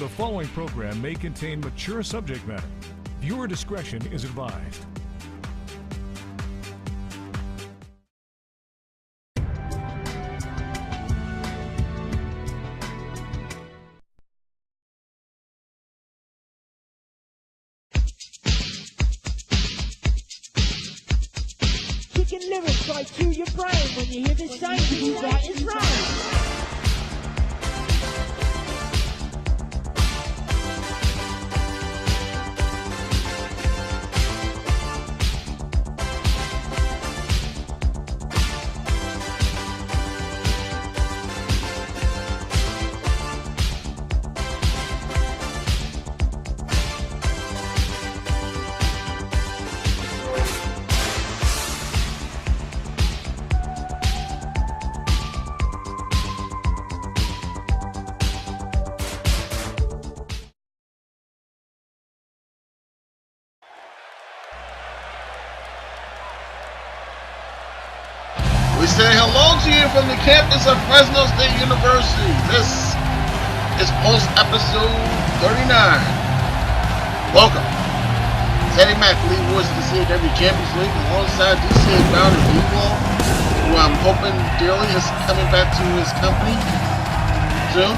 The following program may contain mature subject matter. Viewer discretion is advised. Kicking lyrics right to your brain. When you hear this sound, you that is right. We say hello to you from the campus of Fresno State University. This is Pulse episode 39. Welcome. Save Mart Center to see every Champions League alongside DCA bout and Eagle, who I'm hoping dearly is coming back to his company soon.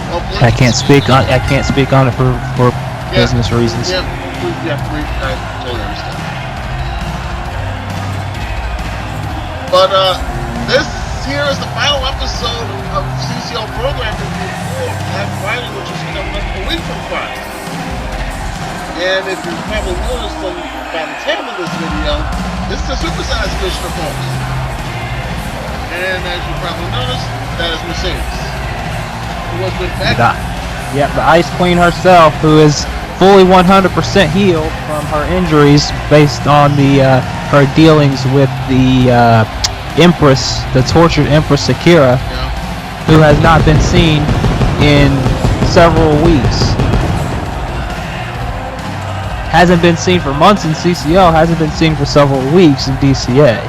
Hopefully. I can't speak on it for business reasons. Yeah, I totally understand. But this here is the final episode of CCL program before Black Friday, which is coming up a week from Friday. And if you probably noticed by the time of this video, this is a supersized edition of Pulse. And as you probably noticed, that is Mercedes, who has been back. Yeah, the Ice Queen herself, who is fully 100% healed from her injuries based on the her dealings with the Empress, the tortured Empress Akira, who has not been seen in several weeks. Hasn't been seen for months in CCL, hasn't been seen for several weeks in DCA.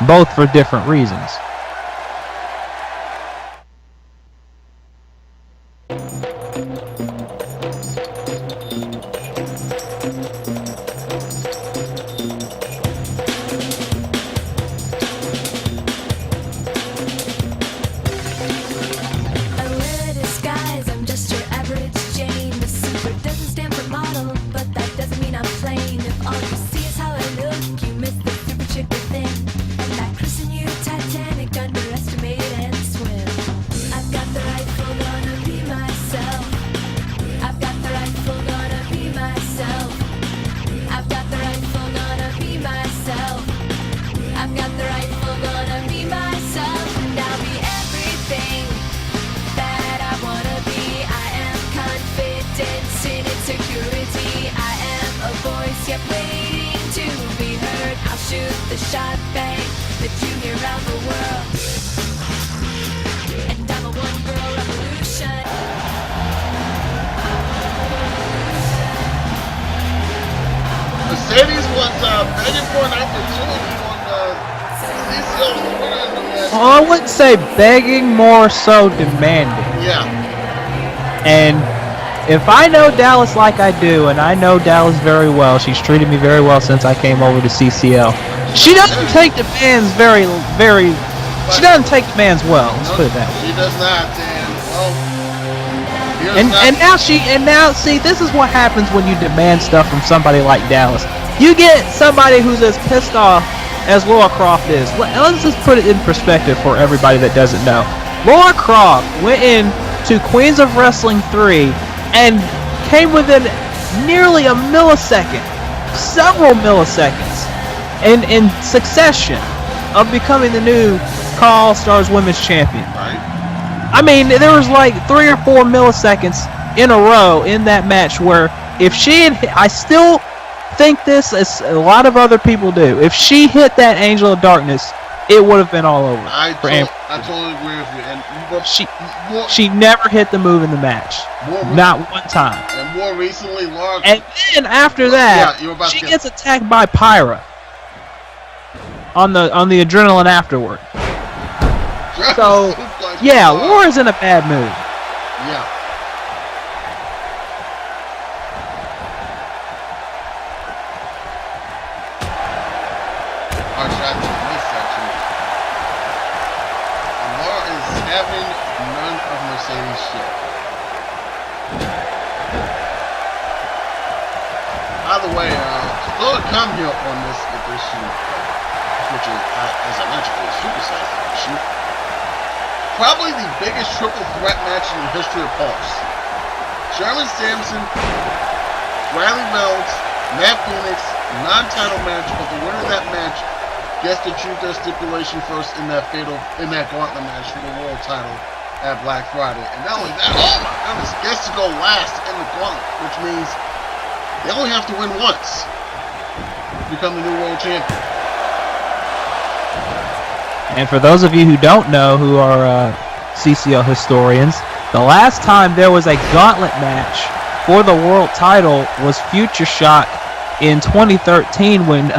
Both for different reasons. Mercedes was begging for an opportunity on CCL to win on the last. Well, I wouldn't say begging, more so demanding. Yeah. And if I know Dallas like I do, and I know Dallas very well, she's treated me very well since I came over to CCL. She doesn't take demands she doesn't take demands well. Let's put it that way. She does not, and now see, this is what happens when you demand stuff from somebody like Dallas. You get somebody who's as pissed off as Laura Croft is. Let's just put it in perspective for everybody that doesn't know. Laura Croft went in to Queens of Wrestling 3 and came within nearly a millisecond, several milliseconds, in succession of becoming the new All Stars Women's Champion. Right. I mean, there was like 3 or 4 milliseconds in a row in that match where if she had, I still think this, as a lot of other people do, if she hit that Angel of Darkness, it would have been all over. I totally agree with you. And she never hit the move in the match, not one time. And more recently, Laura. And then after that, she gets attacked by Pyra on the adrenaline afterward. So yeah, Laura's in a bad mood. Yeah. having none of Mercedes' shit. By the way, still to come here on this edition, which is, as I mentioned, a supersized edition. Probably the biggest triple threat match in the history of Pulse. Sherman Samson, Reynolds, Matt Phoenix, non-title match, but the winner of that match gets to choose their stipulation first in that gauntlet match for the world title at Black Friday. And not only that, oh my goodness, gets to go last in the gauntlet, which means they only have to win once to become the new world champion. And for those of you who don't know, who are CCL historians, the last time there was a gauntlet match for the world title was Future Shock in 2013 when it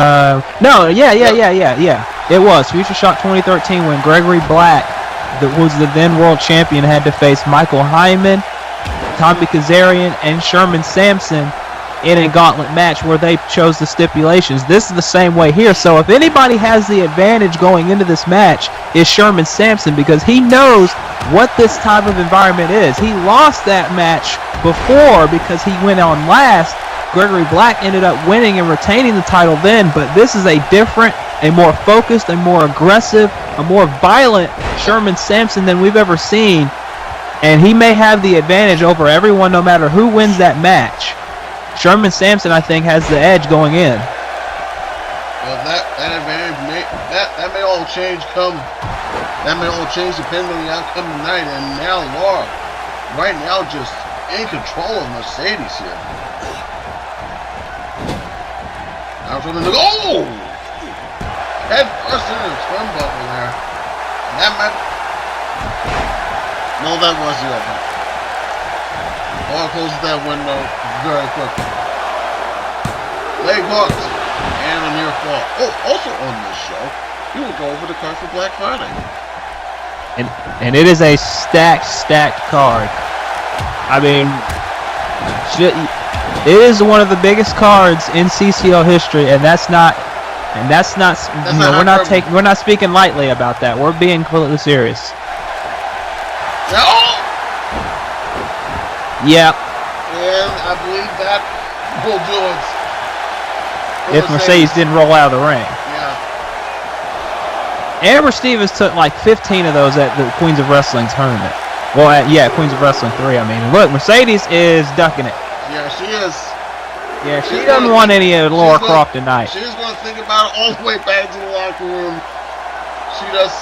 was Future Shock 2013 when Gregory Black, that was the then world champion, had to face Michael Hyman, Tommy Kazarian, and Sherman Samson in a gauntlet match where they chose the stipulations. This is the same way here. So if anybody has the advantage going into this match, is Sherman Samson, because he knows what this type of environment is. He lost that match before because he went on last. Gregory Black ended up winning and retaining the title then, but this is a different, a more focused, a more aggressive, a more violent Sherman Samson than we've ever seen, and he may have the advantage over everyone no matter who wins that match. Sherman Samson, I think, has the edge going in. Well, that advantage may all change depending on the outcome tonight. And now Laura, right now, just in control of Mercedes here. Now from the head first into the turnbuckle there. And that might. No, that was the opener. Laura closes that window very quickly. Leg hooks and a near fall. Oh, also on this show, he will go over the card for Black Friday. And it is a stacked card. I mean, it is one of the biggest cards in CCL history, and that's not we're not speaking lightly about that. We're being completely serious. No. Yeah. And I believe that will do it. If Mercedes didn't roll out of the ring. Yeah. Amber Stevens took like 15 of those at the Queens of Wrestling tournament. Well, Queens of Wrestling 3, I mean. Look, Mercedes is ducking it. Yeah, she is. Yeah, she doesn't want any of Laura Croft tonight. She's going to think about it all the way back to the locker room. She does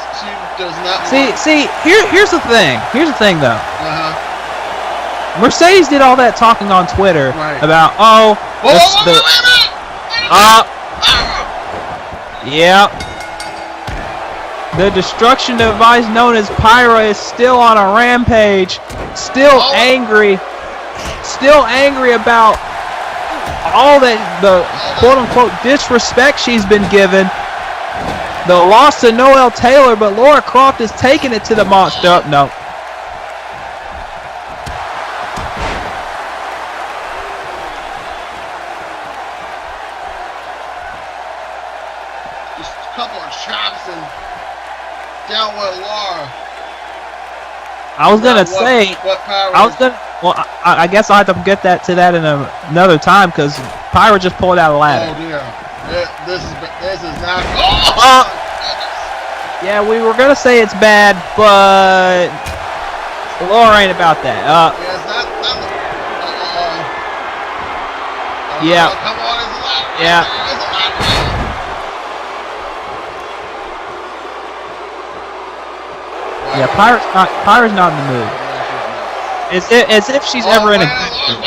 not See, here's the thing. Here's the thing, though. Uh-huh. Mercedes did all that talking on Twitter about, the destruction device known as Pyra is still on a rampage, still angry about all that the quote-unquote disrespect she's been given. The loss to Noelle Taylor, but Laura Croft is taking it to the monster. No. Just a couple of chops and down with Laura. I was gonna say, I guess I'll have to get to that in another time because Pyra just pulled out a ladder. Oh dear, this is not. Yeah, we were gonna say it's bad, but Laura ain't about that. It's not. Yeah. Come on, it's a lot. Yeah. It's a lot. Yeah, Pyra's not in the mood. As if she's ever in a good mood.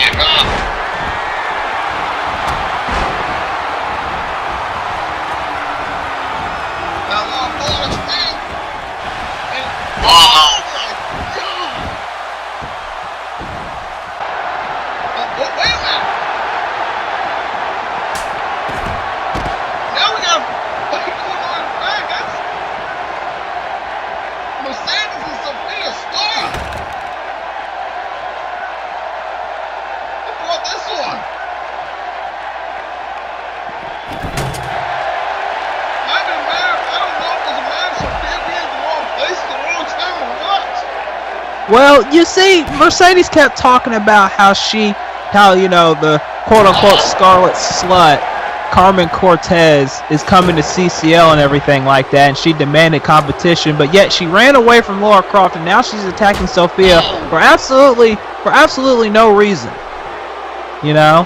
I don't know if it's a match or being in the wrong place at the wrong time or what. Well, you see, Mercedes kept talking about how the quote-unquote Scarlet Slut, Carmen Cortez, is coming to CCL and everything like that, and she demanded competition, but yet she ran away from Lara Croft, and now she's attacking Sophia for absolutely no reason. You know?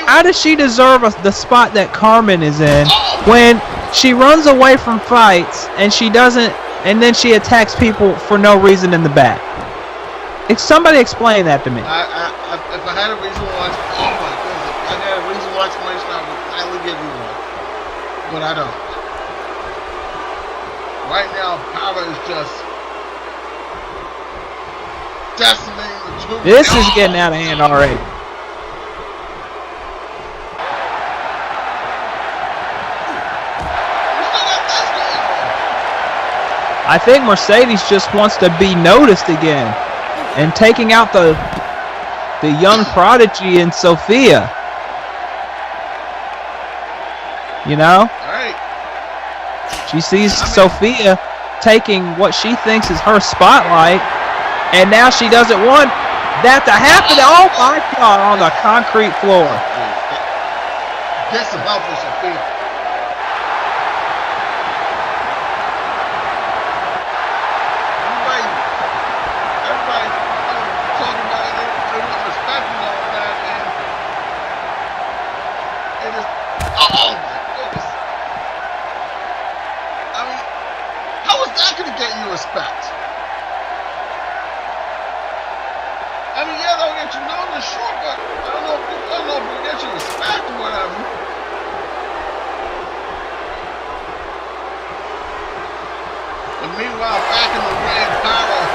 How does she deserve the spot that Carmen is in when she runs away from fights and she doesn't, and then she attacks people for no reason in the back? Somebody explain that to me. If I had a reasonable explanation, oh my goodness, if I had a reasonable explanation, I would gladly give you one. But I don't. Right now, Power is just decimating the two. This is getting out of hand already. I think Mercedes just wants to be noticed again, and taking out the young prodigy in Sophia. You know? Right. She sees Sophia taking what she thinks is her spotlight, and now she doesn't want that to happen. Oh my God, on the concrete floor. Get some help for Sophia. Respect. I mean, yeah, they'll get you known as short, but I don't know if we'll get you respect or whatever. And meanwhile, back in the ring, Power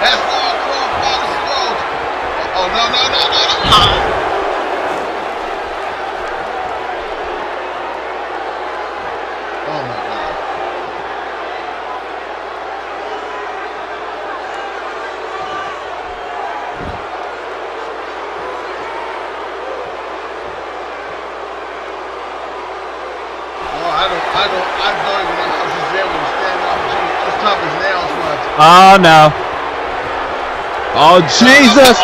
has Lara Croft by the throat. Oh, no. Oh, my God. I don't even know how she's able to stand up. She's as tough as nails, but... Oh, no. Oh, Jesus!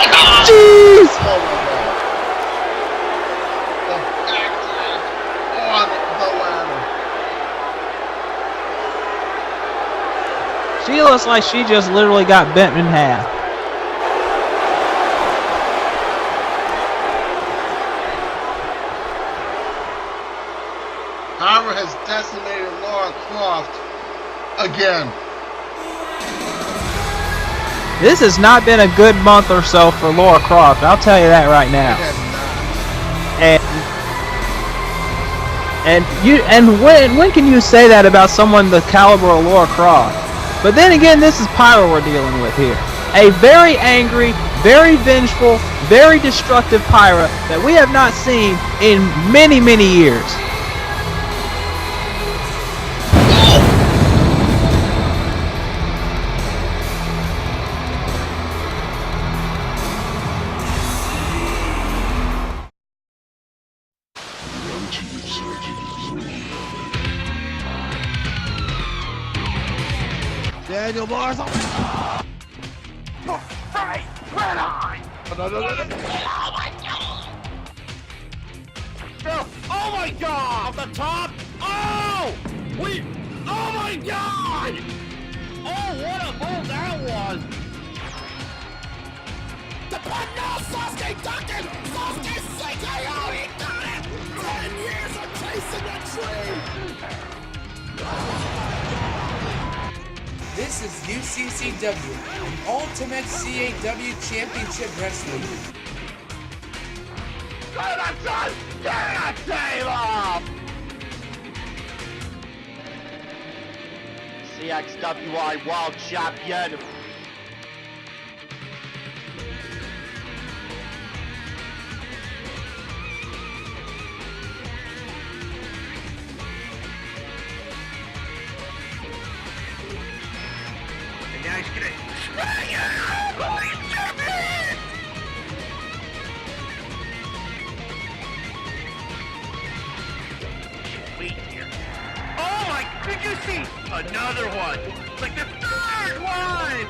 Jeez! Oh, my God. The backlash on the ladder. She looks like she just literally got bent in half. Power has decimated Lara Croft again. This has not been a good month or so for Lara Croft. I'll tell you that right now. And when can you say that about someone the caliber of Lara Croft? But then again, this is Pyro we're dealing with here. A very angry, very vengeful, very destructive Pyro that we have not seen in many, many years. Daniel Mars. Oh Hey, red eye! no. Oh my God! Oh my God! Off the top! Oh! Oh my God! Oh, what a move that was! The button now, Sasuke ducking! Sasuke sinking! Oh, he got it! 10 years of chasing that tree! This is UCCW, the Ultimate CAW Championship Wrestling. Get a tail off! CXWI World Champion. And now he's gonna swing it! Police champion! Wait here. Oh my, did you see? Another one! Like the third one!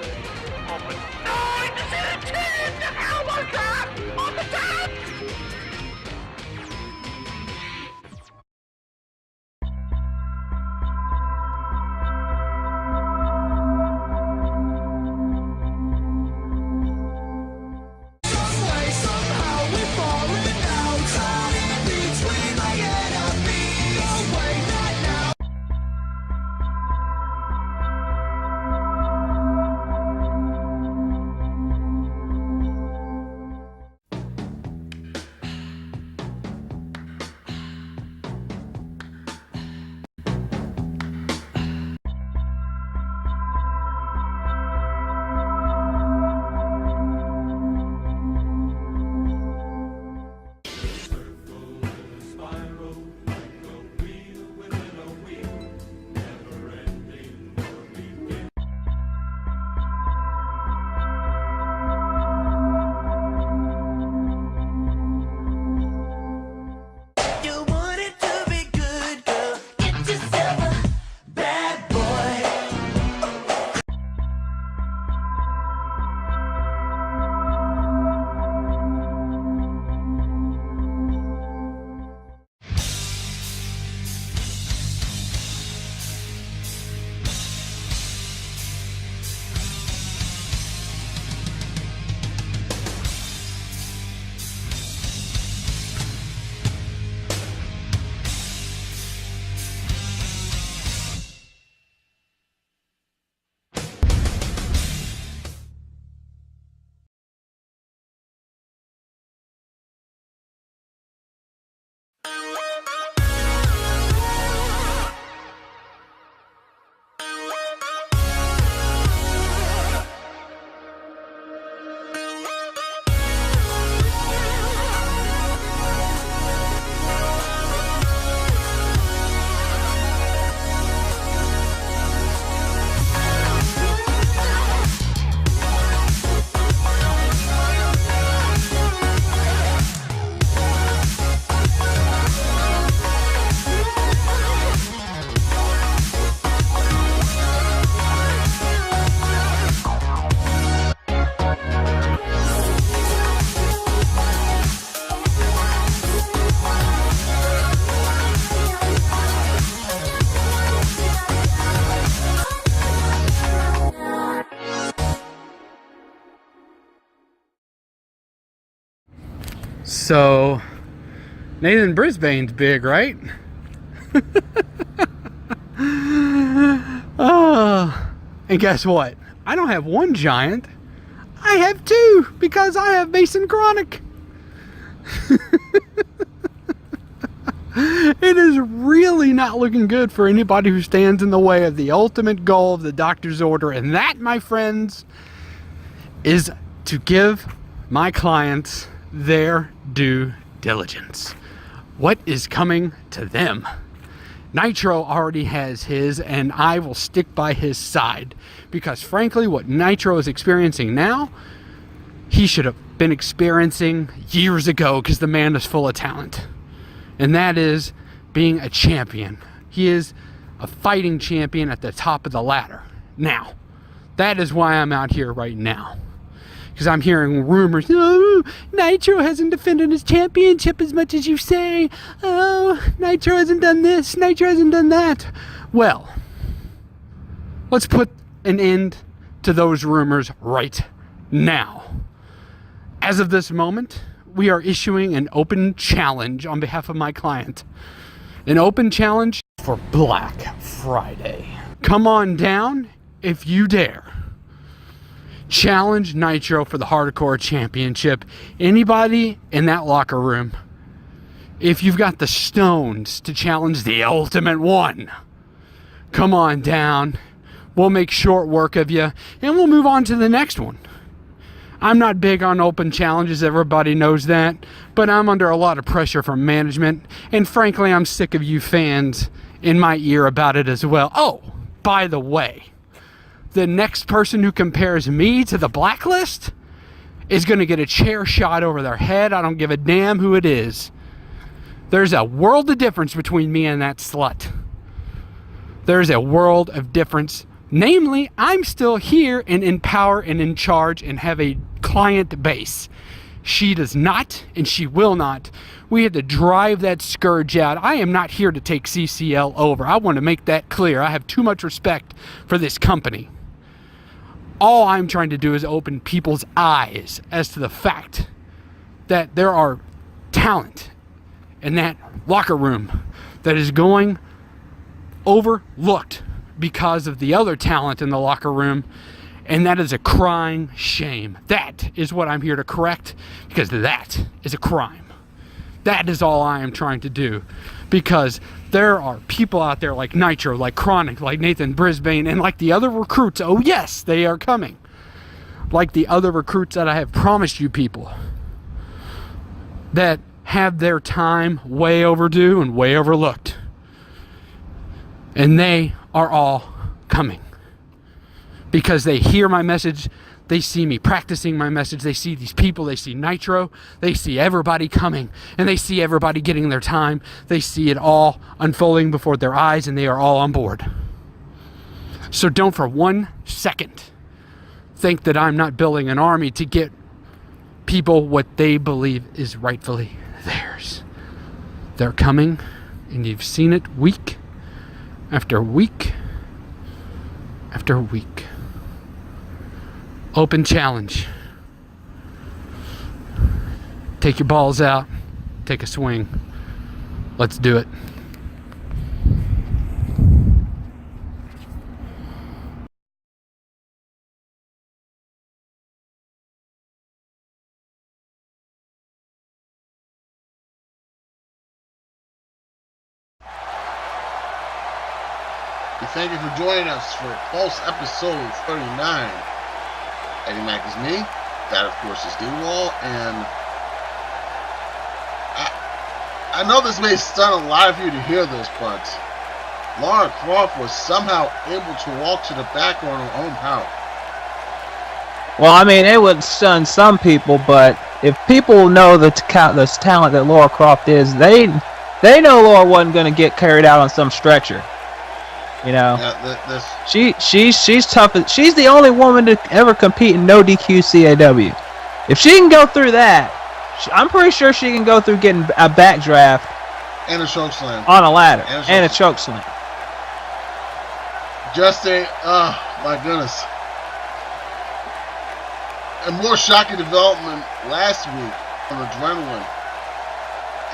So, Nathan Brisbane's big, right? And guess what? I don't have one giant. I have two because I have Mason Chronic. It is really not looking good for anybody who stands in the way of the ultimate goal of the doctor's order. And that, my friends, is to give my clients their due diligence. What is coming to them? Nitro already has his, and I will stick by his side. Because frankly, what Nitro is experiencing now, he should have been experiencing years ago, because the man is full of talent. And that is being a champion. He is a fighting champion at the top of the ladder. Now, that is why I'm out here right now. Because I'm hearing rumors, oh, Nitro hasn't defended his championship as much as you say. Oh, Nitro hasn't done this, Nitro hasn't done that. Well, let's put an end to those rumors right now. As of this moment, we are issuing an open challenge on behalf of my client. An open challenge for Black Friday. Come on down if you dare. Challenge Nitro for the Hardcore Championship. Anybody in that locker room, if you've got the stones to challenge the Ultimate One, come on down. We'll make short work of you, and we'll move on to the next one. I'm not big on open challenges, everybody knows that, but I'm under a lot of pressure from management, and frankly, I'm sick of you fans in my ear about it as well. Oh, by the way, the next person who compares me to the Blacklist is going to get a chair shot over their head. I don't give a damn who it is. There's a world of difference between me and that slut. There's a world of difference Namely, I'm still here and in power and in charge and have a client base. She does not, and she will not. We had to drive that scourge out. I am not here to take CCL over. I want to make that clear. I have too much respect for this company. All I'm trying to do is open people's eyes as to the fact that there are talent in that locker room that is going overlooked because of the other talent in the locker room, and that is a crying shame. That is what I'm here to correct, because that is a crime. That is all I am trying to do, because there are people out there like Nitro, like Chronic, like Nathan Brisbane, and like the other recruits. Oh yes, they are coming. Like the other recruits that I have promised you people, that have their time way overdue and way overlooked. And they are all coming. Because they hear my message, they see me practicing my message, they see these people, they see Nitro, they see everybody coming, and they see everybody getting their time. They see it all unfolding before their eyes, and they are all on board. So don't for 1 second think that I'm not building an army to get people what they believe is rightfully theirs. They're coming, and you've seen it week after week after week. Open challenge. Take your balls out. Take a swing. Let's do it. We thank you for joining us for Pulse episode 39. Eddie Mac is me. That, of course, is D-Wall. And I know this may stun a lot of you to hear this, but Lara Croft was somehow able to walk to the back on her own power. Well, I mean, it would stun some people, but if people know the talent that Lara Croft is, they know Lara wasn't going to get carried out on some stretcher. You know, she's tough. She's the only woman to ever compete in no DQ CAW. If she can go through that, I'm pretty sure she can go through getting a backdraft and a choke slam on a ladder and a choke slam. Just a, my goodness. A more shocking development last week on Adrenaline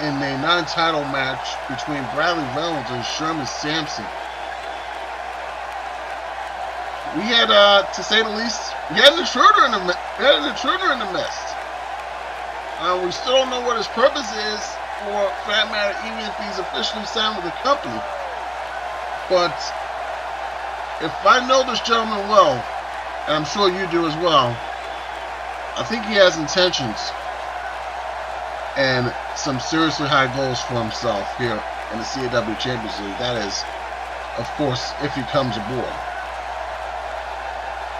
in a non-title match between Bradley Reynolds and Sherman Samson. We had, to say the least, we had an intruder in the midst. We still don't know what his purpose is, for that matter, even if he's officially signed with the company. But if I know this gentleman well, and I'm sure you do as well, I think he has intentions and some seriously high goals for himself here in the CAW Champions League. That is, of course, if he comes aboard.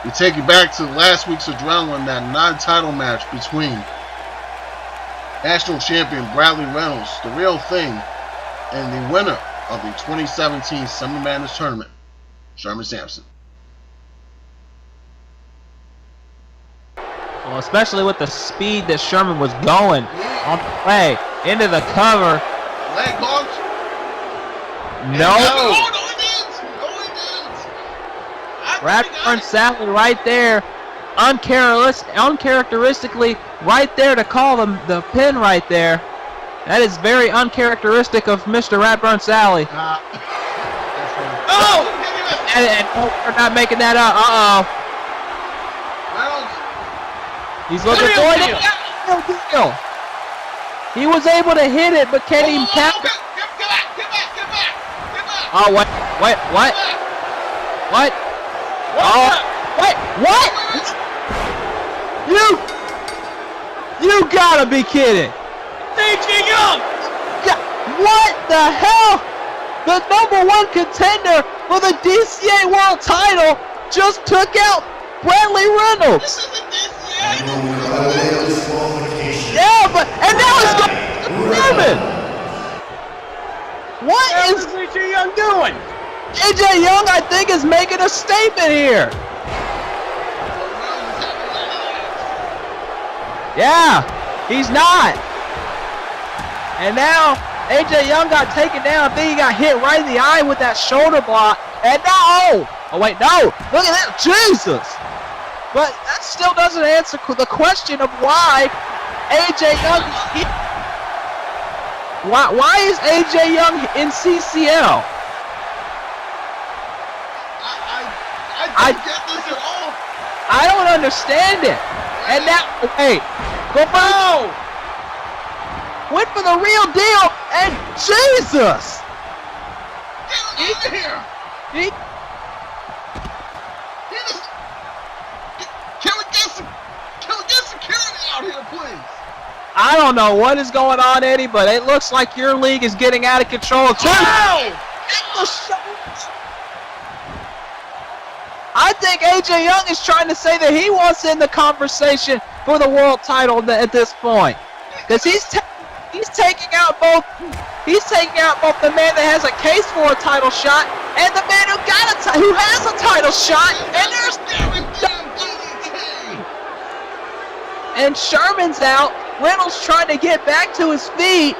We take you back to last week's Adrenaline, that non-title match between national champion Bradley Reynolds, the real thing, and the winner of the 2017 Summer Madness Tournament, Sherman Samson. Well, especially with the speed that Sherman was going on the play into the cover. Leg hooked. No. No, he didn't. Radburn Sally right there, uncharacteristically right there to call the pin right there. That is very uncharacteristic of Mr. Radburn Sally. Oh! And we're not making that up. He's looking for it. No deal. He was able to hit it, but can he tap it? Get back! Oh, what? Oh, wait, what? You gotta be kidding. Yeah, what the hell? The #1 contender for the DCA World title just took out Bradley Reynolds. This is the DCA! Yeah, and now it's going to Sherman. What is Richie Young doing? AJ Young, I think, is making a statement here. Yeah, he's not. And now AJ Young got taken down. I think he got hit right in the eye with that shoulder block. And now, oh wait, no, look at that, Jesus. But that still doesn't answer the question of why AJ Young is here. Why is AJ Young in CCL? I don't get this at all. I don't understand it. And now, wait, go went for the real deal, and Jesus! Get him out of here! He just, can we get security out here, please? I don't know what is going on, Eddie, but it looks like your league is getting out of control too. Oh! I think AJ Young is trying to say that he wants in the conversation for the world title at this point, because he's taking out both the man that has a case for a title shot and the man who has a title shot, and Sherman's out. Reynolds trying to get back to his feet,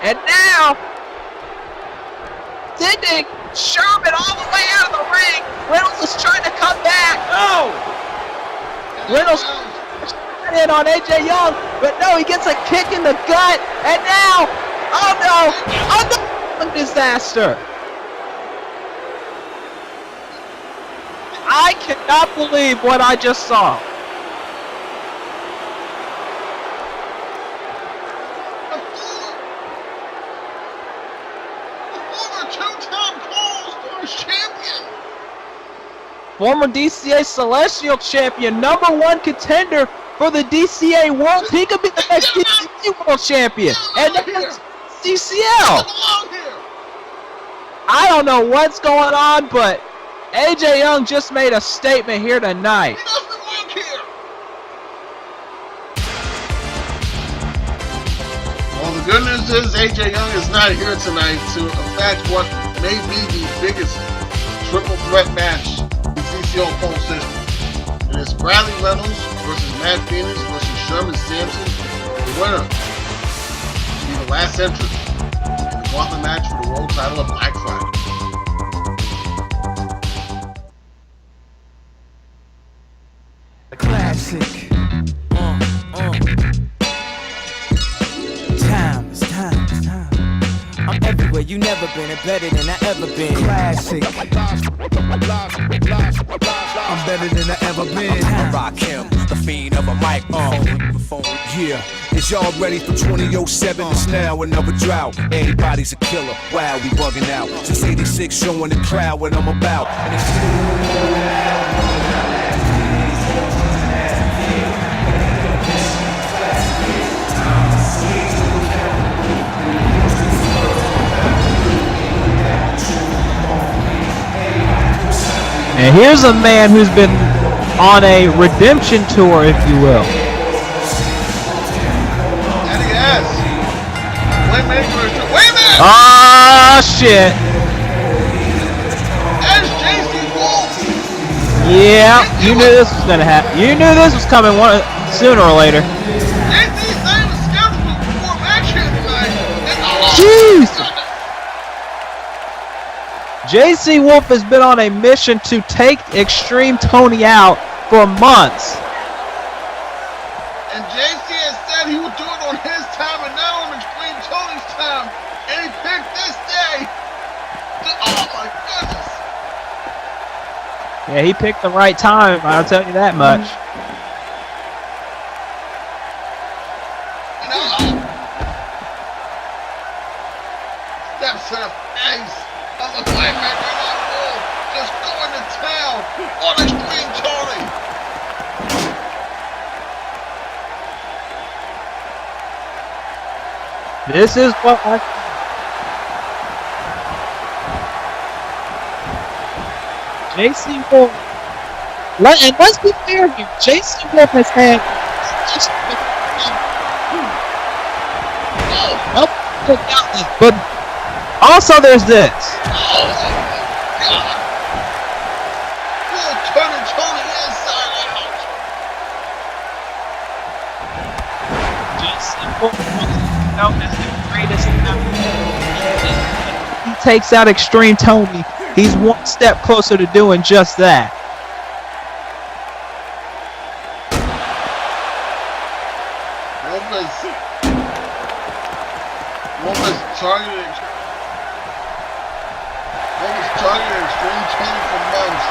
and now sending Sherman all the way out of the ring. Reynolds is trying to come back. No! Reynolds in on AJ Young, but no, he gets a kick in the gut, and now, oh no, another disaster. I cannot believe what I just saw. Former DCA Celestial Champion, #1 contender for the DCA World. He could be the next DCA World Champion. And that's CCL. I don't know what's going on, but AJ Young just made a statement here tonight. He doesn't belong here. Well, the good news is AJ Young is not here tonight to affect what may be the biggest triple threat match CCL Pulse system. And it's Bradley Reynolds versus Matt Phoenix versus Sherman Samson. The winner will be the last entrant in the gauntlet match for the world title of Black Friday. Classic. Time. I'm everywhere you never been and better than I ever been. Classic. I'm better than I ever been. I rock him, the fiend of a microphone. Yeah, is y'all ready for 2007? It's now another drought. Everybody's a killer. Wow, we bugging out. Since 86, showing the crowd what I'm about. And here's a man who's been on a redemption tour, if you will. And he has. Wait a minute. Ah, shit. There's JC Wolf. Yeah, you knew this was gonna happen. You knew this was coming sooner or later. JC's name is scheduled for a match here tonight. Jeez. JC Wolf has been on a mission to take XtremeTony out for months. And JC has said he would do it on his time and not on XtremeTony's time. And he picked this day. Oh my goodness. Yeah, he picked the right time, I'll tell you that much. Steps to the face of the playmaker on Wolf. Just going to town on XtremeTony. This is what I... JC Wolf... And let's be fair here. JC Wolf has had... But Also, there's this. Oh my God. Will turning Tony inside out. He takes out XtremeTony. He's one step closer to doing just that. Woman's targeting XtremeTony for months.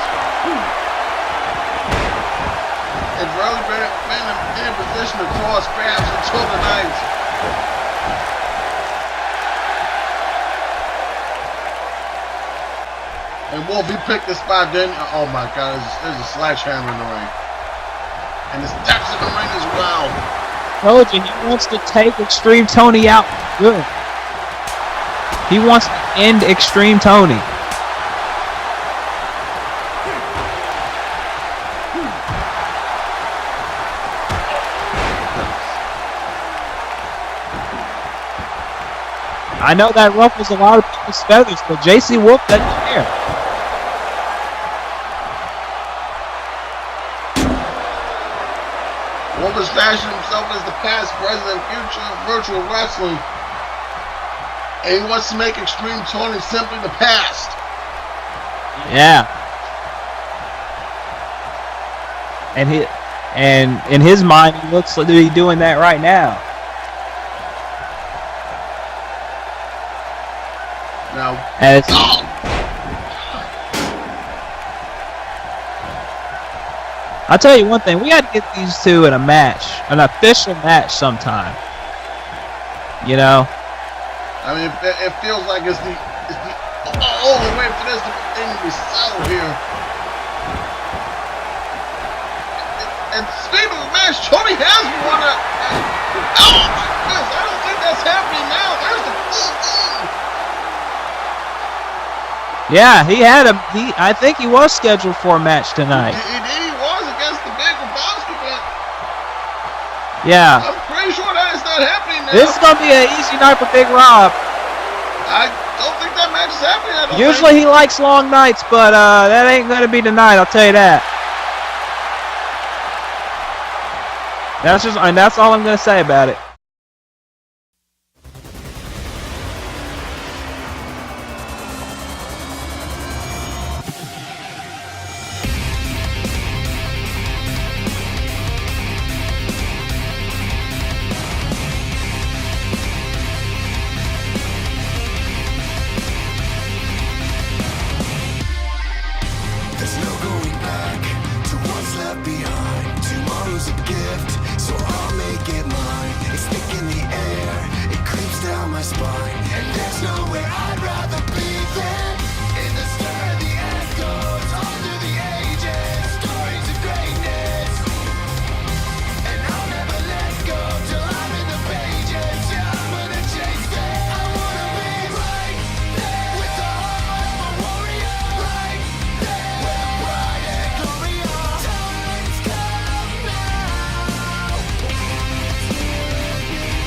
And rarely been in a position to cross paths until tonight. And Wolf, he picked this spot, then oh my God, there's a sledgehammer in the ring. And the steps in the ring as well. Told you, he wants to take XtremeTony out good. He wants to end XtremeTony. I know that ruffles a lot of people's feathers, but JC Wolf doesn't care. Wolf has fashioned himself as the past, present, and future of virtual wrestling. And he wants to make XtremeTony simply the past. Yeah. And in his mind, he looks like he's doing that right now. Now, And it's, I'll tell you one thing, we got to get these two in a match, an official match sometime. You know? I mean, it feels like it's the only way for this thing to be settled here. And speaking of the match, Tony has won it. Oh my goodness, I don't think that's happening now. There's the full thing. Yeah, I think he was scheduled for a match tonight. He was against the Big Robowski, but Yeah. I'm pretty sure that is not happening now. This is going to be an easy night for Big Rob. I don't think that match is happening. I don't Usually think. he likes long nights, but that ain't going to be tonight, I'll tell you that. That's all I'm going to say about it. There's no going back to what's left behind. Tomorrow's a gift, so I'll make it mine. It's thick in the air, it creeps down my spine. And there's nowhere I'd rather be than in the stir of the echoes, all through the ages, stories of greatness. And I'll never let go till I'm in the pages. Yeah, I'm gonna chase it. I wanna be right there with the heart of a warrior. Right there where the pride and glory are. Time's come now.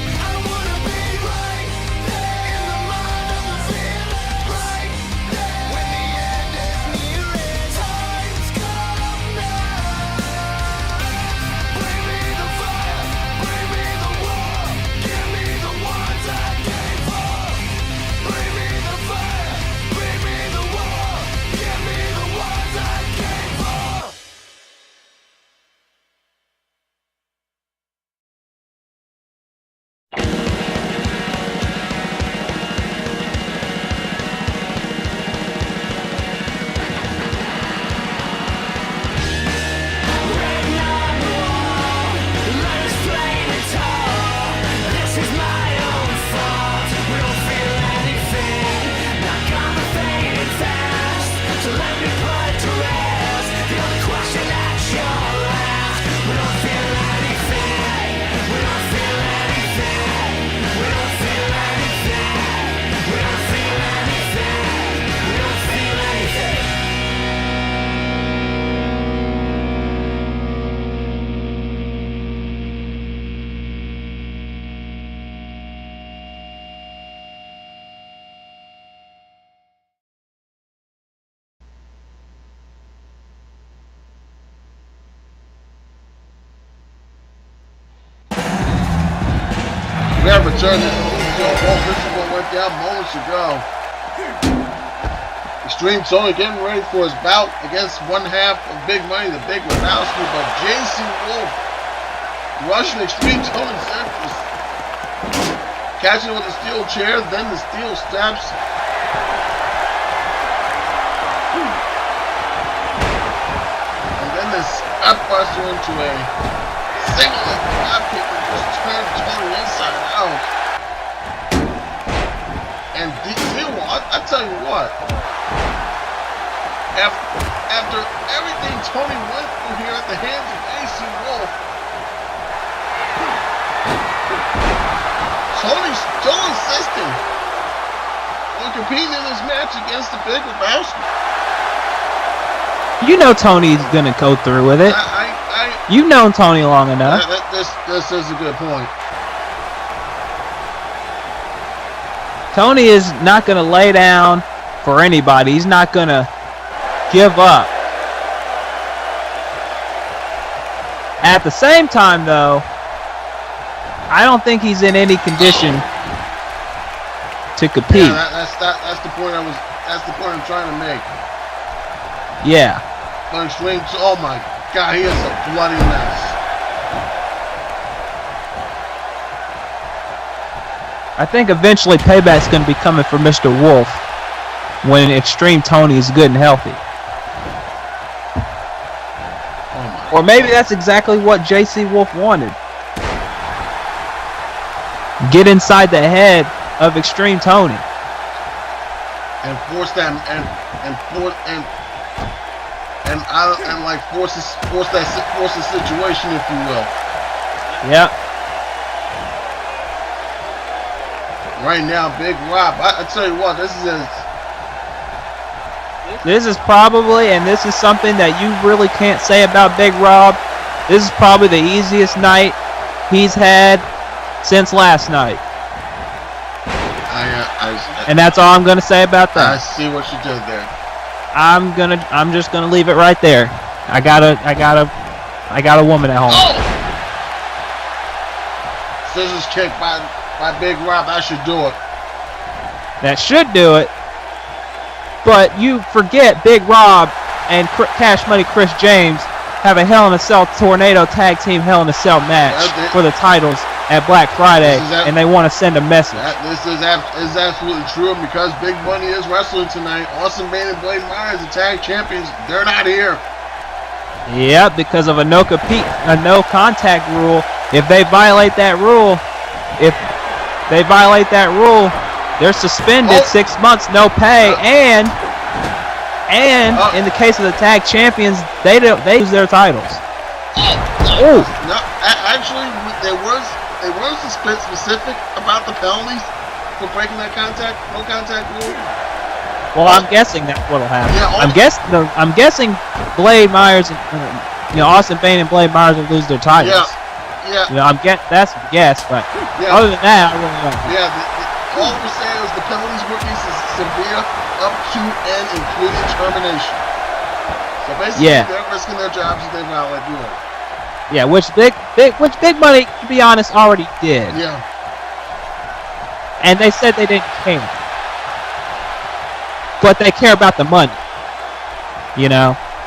I wanna be right there in the mind of the fear. Right We have returned to CCL Pulse. This is what went down moments ago. XtremeTony getting ready for his bout against one half of Big Money, the Big Robowski, but JC Wolf rushing XtremeTony's entrance, catching with the steel chair, then the steel steps. And then this upbuster into a single leg drop kick that just turned Tony inside out. And I tell you what, after everything Tony went through here at the hands of AC Wolf, Tony's still insisting on competing in this match against the Big Robowski. You know Tony's gonna go through with it. You've known Tony long enough. This is a good point. Tony is not gonna lay down for anybody. He's not gonna give up. At the same time, though, I don't think he's in any condition to compete. Yeah, that's the point I'm trying to make. Yeah. But Extreme, oh my God, he is a bloody mess. I think eventually payback's going to be coming for Mr. Wolf when XtremeTony is good and healthy. Or maybe that's exactly what JC Wolf wanted. Get inside the head of XtremeTony. And force them force the situation, if you will. Yep. Right now, Big Rob, I tell you what, this is probably, and this is something that you really can't say about Big Rob, this is probably the easiest night he's had since last night. And that's all I'm gonna say about that. I see what you did there. I'm just gonna leave it right there. I got a woman at home. Oh! Scissors kick by Big Rob, that should do it. That should do it. But you forget Big Rob and Cash Money Chris James have a Hell in a Cell Tornado Tag Team Hell in a Cell match for the titles at Black Friday, and they want to send a message. This is absolutely true, and because Big Money is wrestling tonight, Austin Bane and Blade Myers, the tag champions, they're not here. Yeah, because of a no contact rule. If they violate that rule, they're suspended 6 months, no pay, and in the case of the tag champions, they lose their titles. Oh, no, actually, there was specific about the penalties for breaking that no contact rule. Well, I'm guessing that's what'll happen. Yeah, I'm guessing Blade Myers, and Austin Bane and Blade Myers will lose their titles. Yeah. That's a guess, but other than that, I really don't know. Yeah, all we're saying is the penalties were severe, up to and including termination. So basically, they're risking their jobs if they violate the rule. Yeah, which Big Money, to be honest, already did. Yeah. And they said they didn't care. But they care about the money.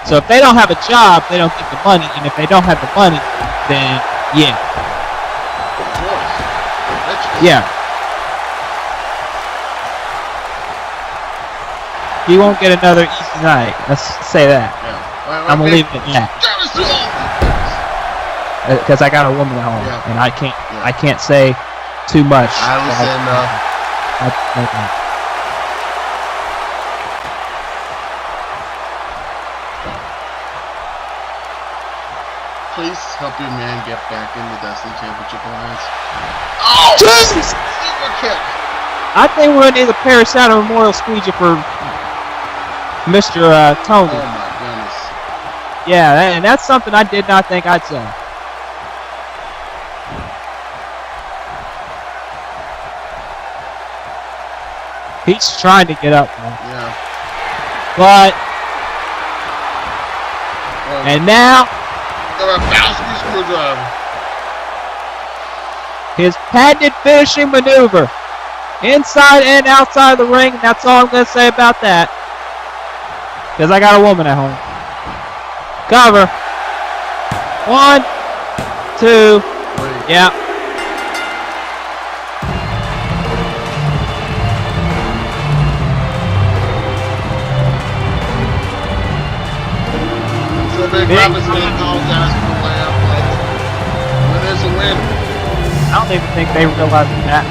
So if they don't have a job, they don't get the money. And if they don't have the money, then yeah. Of course. Yeah. He won't get another easy night. Let's say that. Yeah. I'm gonna leave it at that. Because I got a woman at home, and I can't say too much. I understand. Please help your man get back in the Destiny Championship Alliance. Oh! Jesus! Super kick! I think we're gonna need a Parasite Memorial Squeegee for Mr. Tony. Oh my goodness. Yeah, and that's something I did not think I'd say. He's trying to get up, man. Yeah. But and now the Robowski screwdriver. his patented finishing maneuver. Inside and outside the ring, and that's all I'm going to say about that. Because I got a woman at home. Cover. 1, 2, yeah. So Big Robowski's going to call guys for the layup, but when there's a win. I don't even think they realized that.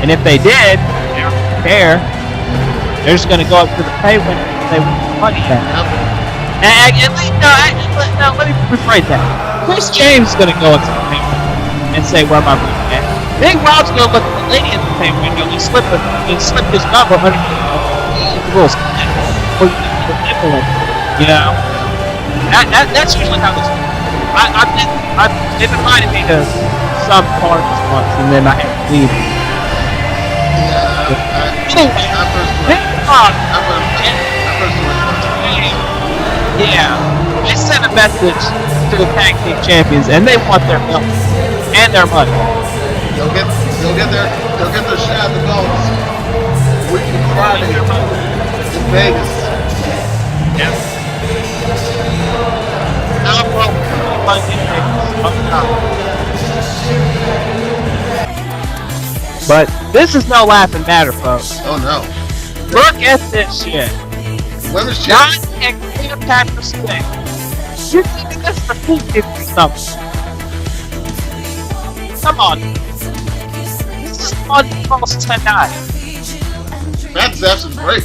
And if they did, they don't care. They're just going to go up to the pay winner and they want money back. No, let me rephrase that. Chris James is going to go into the pay window and say, where am I looking at? Big Rob's going to look at the lady in the pay window and slip his number underneath the rules. You know? That's usually how this works. It reminded me of some parties once, and then I had to leave. Yeah, they sent a message to the tag team champions, and they want their belt and their money. They'll get their shot of the belts. We can Friday in Vegas. Yep. But this is no laughing matter, folks. Oh no. Look at this shit. Women's John champion. and Cleopatra Stick. You're thinking this for 50 something. Come on. This is almost tonight. Matt Zepson's great.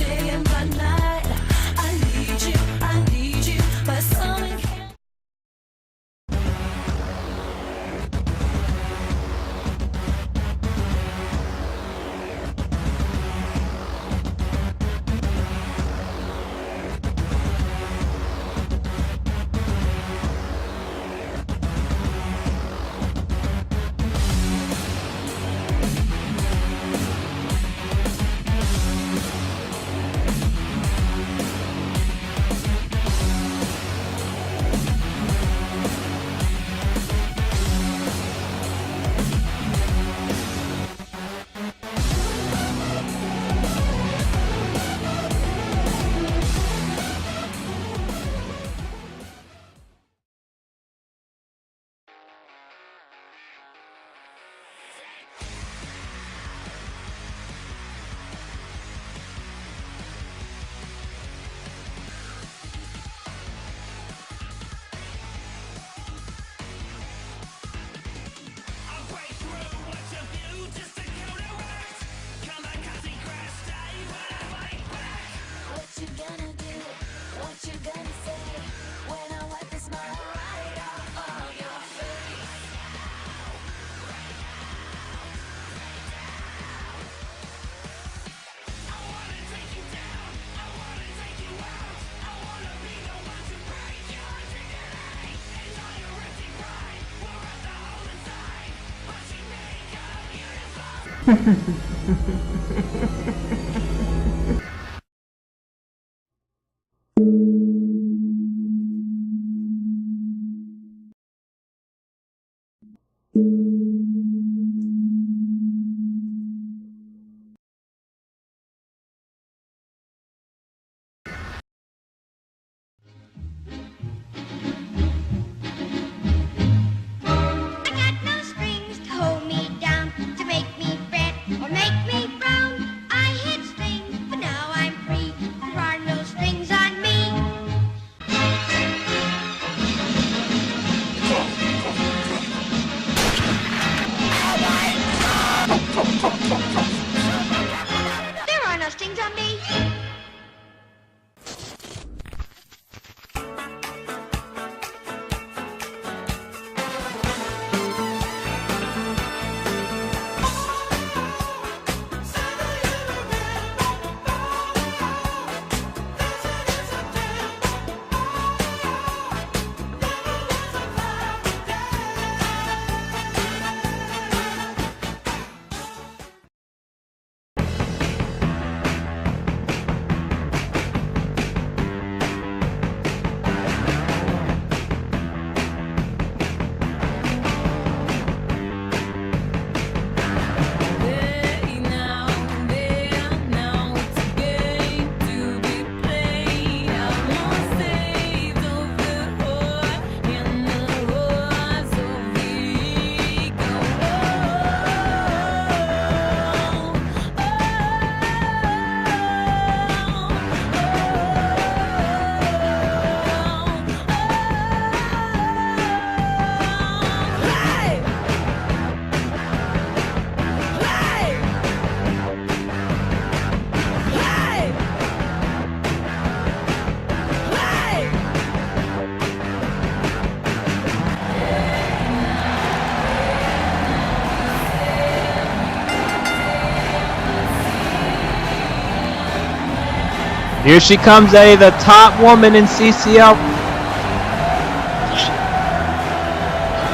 Here she comes, Eddie, the top woman in CCL.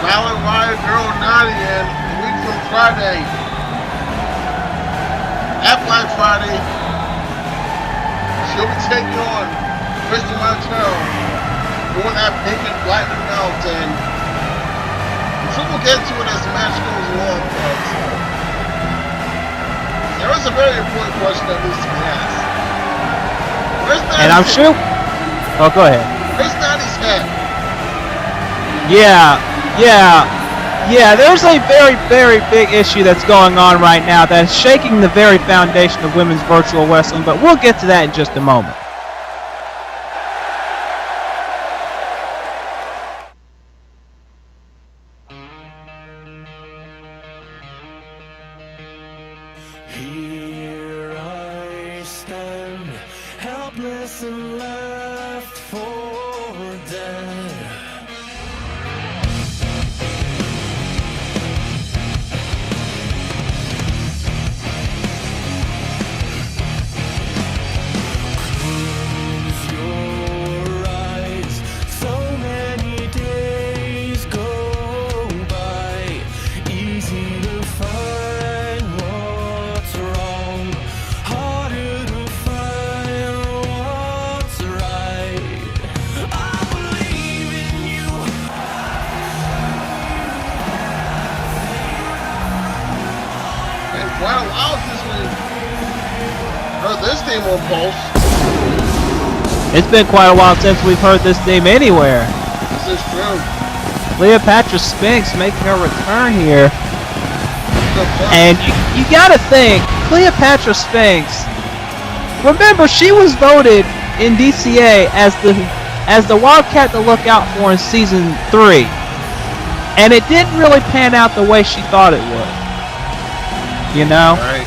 Violet Riot Girl Naughty, and a week from Friday, at Black Friday, she'll be taking on Crystal Montero for that pink and black belt, and I'm sure we'll get to it as the match goes along, but there is a very important question that needs to be asked. Where's Naughty's And I'm head? sure. Oh, go ahead. Where's Naughty's head? Yeah. There's a very, very big issue that's going on right now that's shaking the very foundation of women's virtual wrestling, but we'll get to that in just a moment. Here I stand, helpless and left for dead. Close your eyes, so many days go by, easy to find what's wrong, harder to find what's right. I believe in you. And quite a while since we heard this name on Pulse. It's been quite a while since we've heard this name anywhere. This is true. Cleopatra Spinks making her return here. The fuck? And you gotta think, Cleopatra Spinks, remember she was voted in DCA as the Wildcat to look out for in season 3. And it didn't really pan out the way she thought it would. You know? Right.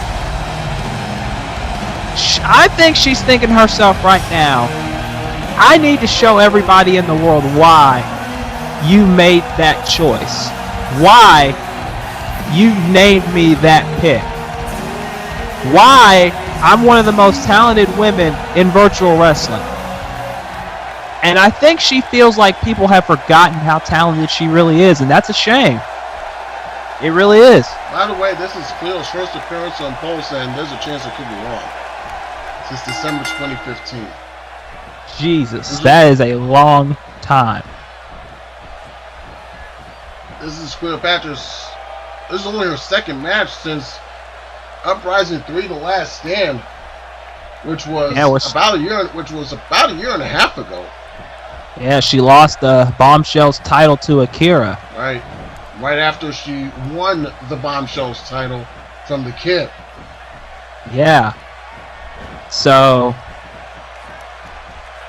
I think she's thinking to herself right now, I need to show everybody in the world why you made that choice. Why you named me that pick. Why I'm one of the most talented women in virtual wrestling. And I think she feels like people have forgotten how talented she really is, and that's a shame. It really is. By the way, this is Cleo's first appearance on Pulse, and there's a chance it could be wrong. Since December 2015. Jesus, that is a long time. This is Cleopatra's. This is only her second match since Uprising 3: The Last Stand, which was about a year. Which was about a year and a half ago. Yeah, she lost the Bombshells title to Akira. Right after she won the Bombshells title from the Kid. Yeah. So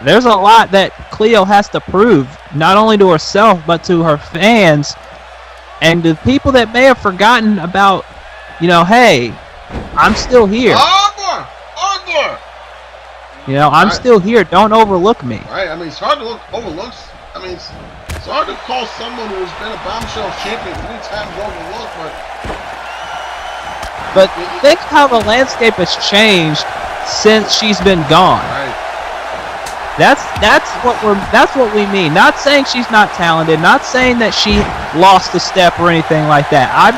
there's a lot that Cleo has to prove, not only to herself but to her fans and to people that may have forgotten about, you know, hey, I'm still here. Arbor! You know, I'm still here. Don't overlook me. Right. I mean, it's hard to overlook. I mean, it's hard to call someone who's been a Bombshell champion 3 times overlooked, but think how the landscape has changed since she's been gone. Right. That's what we mean. Not saying she's not talented, not saying that she lost a step or anything like that. I'm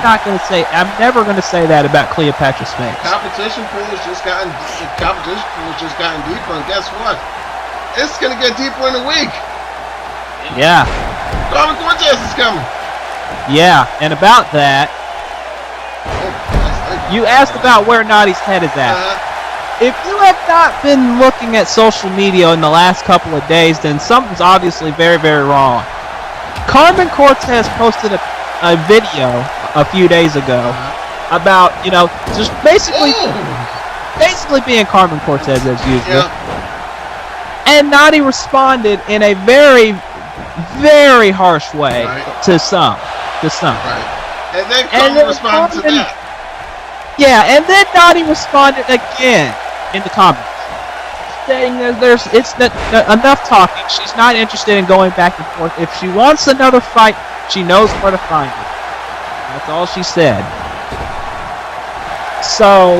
never gonna say that about Cleopatra Spinks. Competition pool has just gotten deeper, and guess what? It's gonna get deeper in a week. Yeah. Carmen Cortez is coming. Yeah, and about that, you asked about where Naughty's head is at. If you have not been looking at social media in the last couple of days, then something's obviously very, very wrong. Carmen Cortez posted a video a few days ago about, you know, just basically being Carmen Cortez as usual. Yeah. And Naughty responded in a very, very harsh way to some. Right. And then Carmen responded to that. Yeah, and then Naughty responded again in the comments, saying that it's enough talking. She's not interested in going back and forth. If she wants another fight, she knows where to find it. That's all she said. So,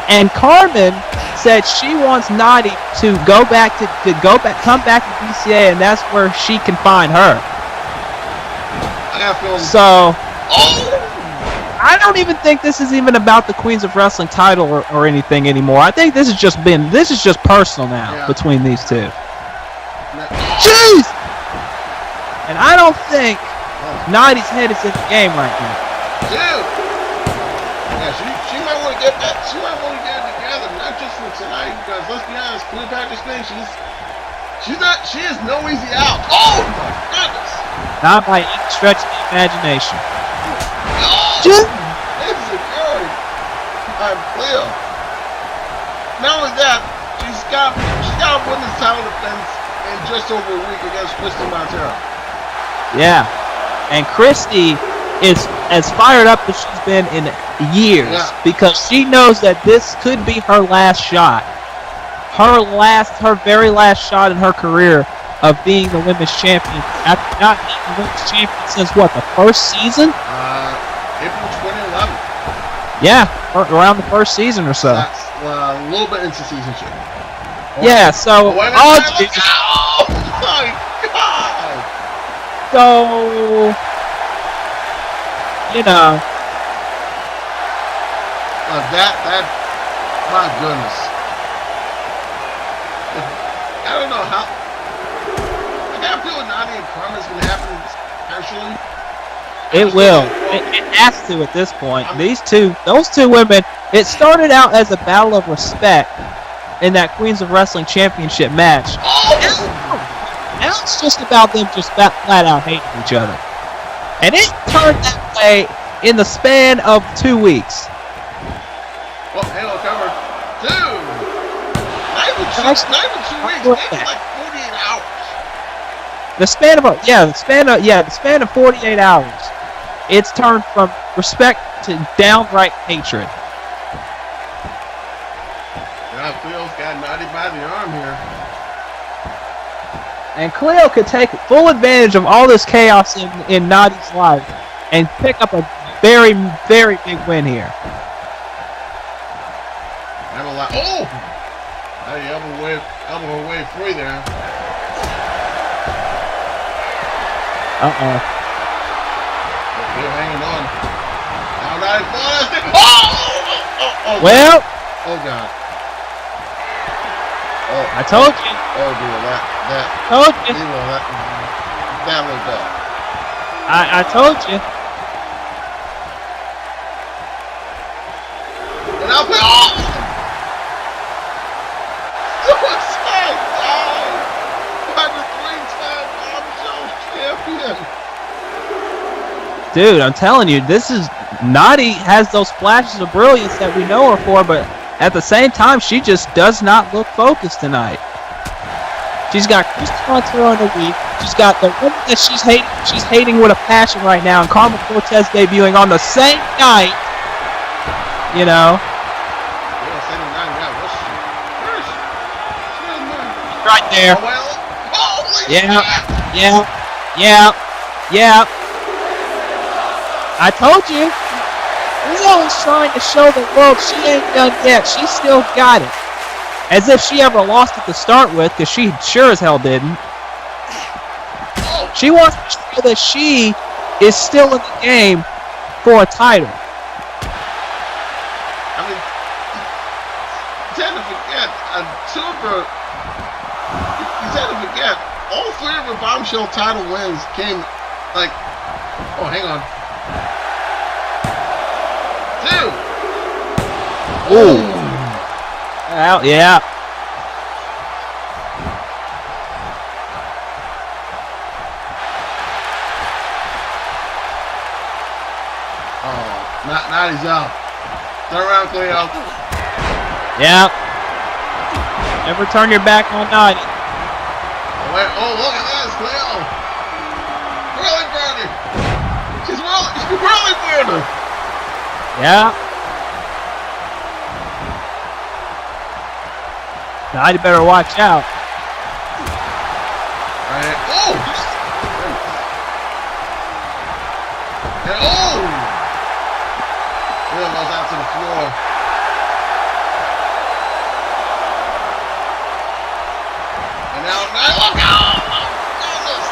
and Carmen said she wants Naughty to come back to BCA, and that's where she can find her. I got a feeling. So, Oh! I don't even think this is even about the Queens of Wrestling title or anything anymore. I think this is just personal now between these two. Jeez! And I don't think Naughty's head is in the game right now. Dude! Yeah, she might want to get that. She might want to get it together, not just for tonight, because let's be honest, Cleopatra's thing, she is no easy out. Oh my goodness! Not by any stretch of the imagination. Oh! Insecurity. I'm clear. Not only that, she's got to win this title defense in just over a week against Christy Montero. Yeah, and Christy is as fired up as she's been in years because she knows that this could be her last shot. Her very last shot in her career of being the women's champion after not being the women's champion since what, the first season? April 2011. Yeah, around the first season or so. That's a little bit into season 2. Yeah, so oh my God! So, you know. That, my goodness. I don't know how. I got a feeling Nadia and Karma's going to happen eventually. It will. It has to at this point. Those two women, it started out as a battle of respect in that Queens of Wrestling Championship match. Now it's just about them just flat out hating each other. And it turned that way in the span of 2 weeks. Well, Halo cover 2. Not even 2 weeks. Maybe like 48 hours. The span of 48 hours. It's turned from respect to downright hatred. Yeah, Cleo's got Naughty by the arm here. And Cleo could take full advantage of all this chaos in Naughty's life and pick up a very, very big win here. Oh! Naughty elbow her way free there. Uh-oh. Cleo hanging on. Now Naughty falling. Oh! Well. Oh, God. I told you. Oh, dear, that. Told you. That was bad. I told you. And I'll play. Oh! Suicide dive by the 3-time bombshell champion. Dude, I'm telling you, Naughty has those flashes of brilliance that we know her for, but at the same time, she just does not look focused tonight. She's got Christy Montero in the week. She's got the woman that she's hating with a passion right now, and Karma Cortez debuting on the same night. You know. Right there. Yeah. I told you. Leo is trying to show the world she ain't done yet. She still got it. As if she ever lost it to start with, because she sure as hell didn't. She wants to show that she is still in the game for a title. I mean, you tend to forget, all 3 of her bombshell title wins came, like, oh, hang on. 2! Ooh. Yeah. Oh, Naughty's out. Turn around, Cleo. Yeah. Never turn your back on Naughty. Oh, look at this, Cleo. Really burning. She's really burning. Yeah. Naughty better watch out. Right. Oh! And oh! Cleo goes out to the floor. now, look out! Jesus!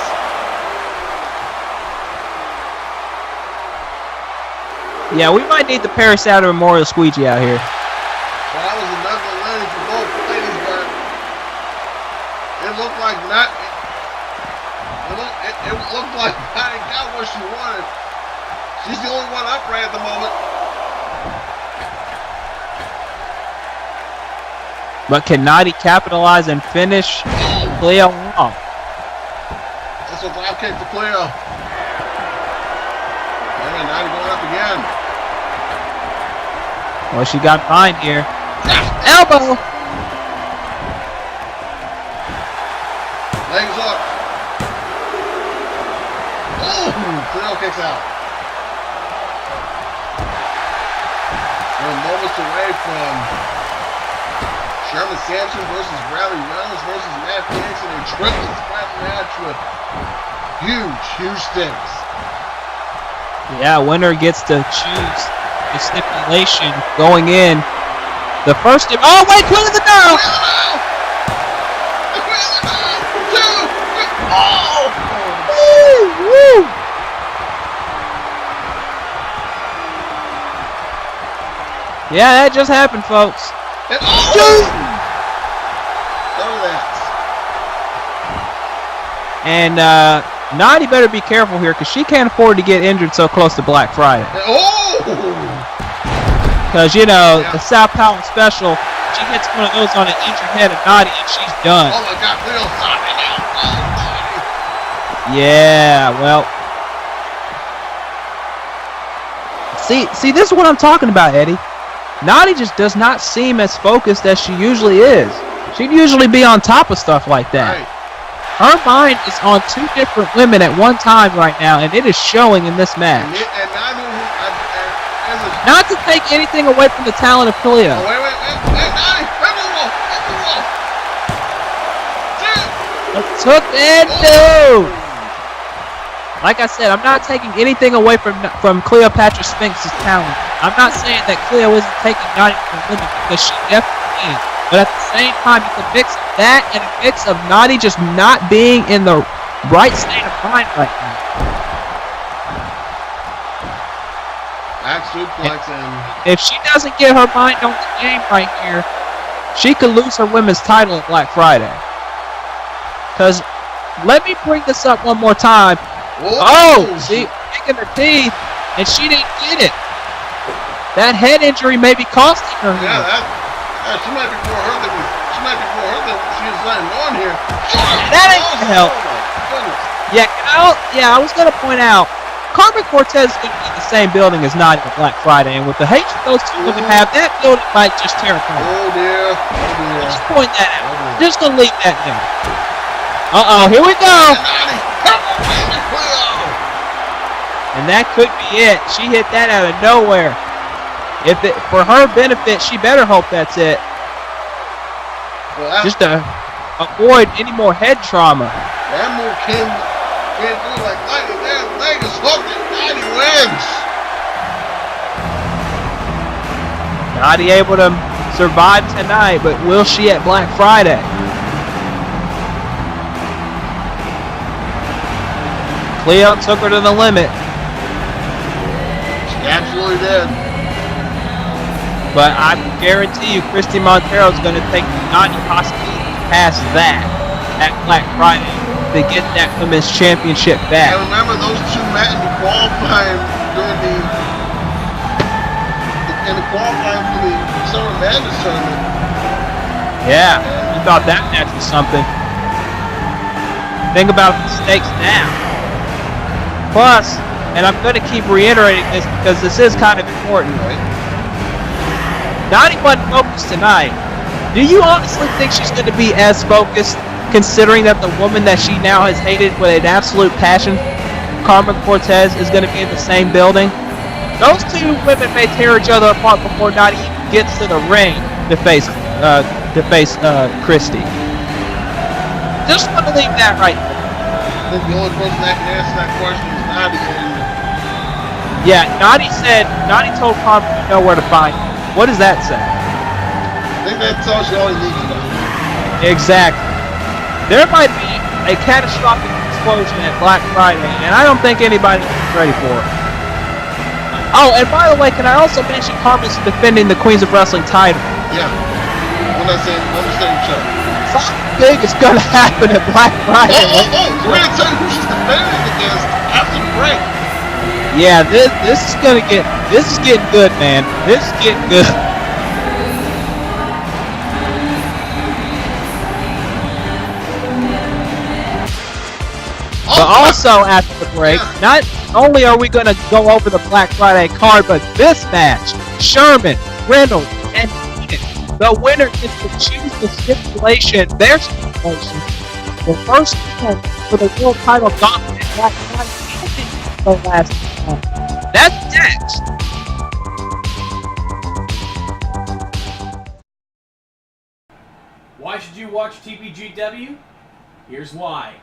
Yeah, we might need the Paris Saturn Memorial Squeegee out here. Well, that was another landing for both ladies, but it looked like not. It looked like Natty got what she wanted. She's the only one upright at the moment. But can Natty capitalize and finish Cleo off? That's a drop kick for Cleo. And Natty going up again. Well, she got behind here. Elbow! Legs up. Oh, Cleo kicks out. We're moments away from Sherman Samson versus Bradley Reynolds versus Matt Phoenix in a triple threat match with huge stakes. Yeah, winner gets to choose the stipulation going in. The first oh wait, Queen of the Now! Woo! Yeah, that just happened, folks. And And Natty better be careful here because she can't afford to get injured so close to Black Friday. Because, you know, the South Powell special, she hits one of those on an injured head of Natty and she's done. Oh my God, Cleo, stop it now. Yeah, well. See, this is what I'm talking about, Eddie. Natty just does not seem as focused as she usually is. She'd usually be on top of stuff like that. Right. Her mind is on two different women at one time right now, and it is showing in this match. Not to take anything away from the talent of Cleo. Oh, wait, Natty, Took and two. Like I said, I'm not taking anything away from Cleopatra Spinks' talent. I'm not saying that Cleo isn't taking Natty from the limit because she definitely is. But at the same time, it's a mix of that and a mix of Natty just not being in the right state of mind right now. Back suplex and if she doesn't get her mind on the game right here, she could lose her women's title at Black Friday. Because, let me bring this up one more time. whoa. Oh, see, picking her teeth, and she didn't get it. That head injury may be costing her. Yeah, she might be more hurt than she's letting on here. That ain't gonna help. Oh my goodness. Yeah, I was gonna point out, Carmen Cortez is gonna be in the same building as Natty at Black Friday, and with the hatred those two women have, that building might just tear apart. Oh dear. Just point that out. Just gonna leave that there. Here we go. And that could be it. She hit that out of nowhere. For her benefit, she better hope that's it. Well, just to avoid any more head trauma. That move came through like lightning. That leg is hooked and Natty wins. Natty able to survive tonight, but will she at Black Friday? Cleo took her to the limit. She absolutely did. But I guarantee you, Christy Montero is going to take Natty possibly past that at Black Friday to get that women's championship back. And remember, those two met in the qualifying for the Summer Madness tournament. Yeah, you thought that match was something. Think about the stakes now. Plus, and I'm going to keep reiterating this because this is kind of important. Natty wasn't focused tonight. Do you honestly think she's going to be as focused, considering that the woman that she now has hated with an absolute passion, Carmen Cortez, is going to be in the same building? Those two women may tear each other apart before Natty even gets to the ring to face Christy. Just want to leave that right there. I think the only person that can answer that question is Natty. Yeah, Natty told Carmen you know where to find her. What does that say? I think that tells you all you need to know. Exactly. there might be a catastrophic explosion at Black Friday, and I don't think anybody's ready for it. Oh, and by the way, can I also mention Carmen's defending the Queens of Wrestling title? Yeah. We're not saying each other. Something big is going to happen at Black Friday. We're going to tell you who she's defending against after the break. Yeah, this is getting good, man. This is getting good. But also after the break, not only are we going to go over the Black Friday card, but this match, Sherman, Reynolds, and Eden, the winner gets to choose the stipulation, their stipulation, the first one for the world title gauntlet at Black Friday, the last time. That's next. Why should you watch TPGW? Here's why.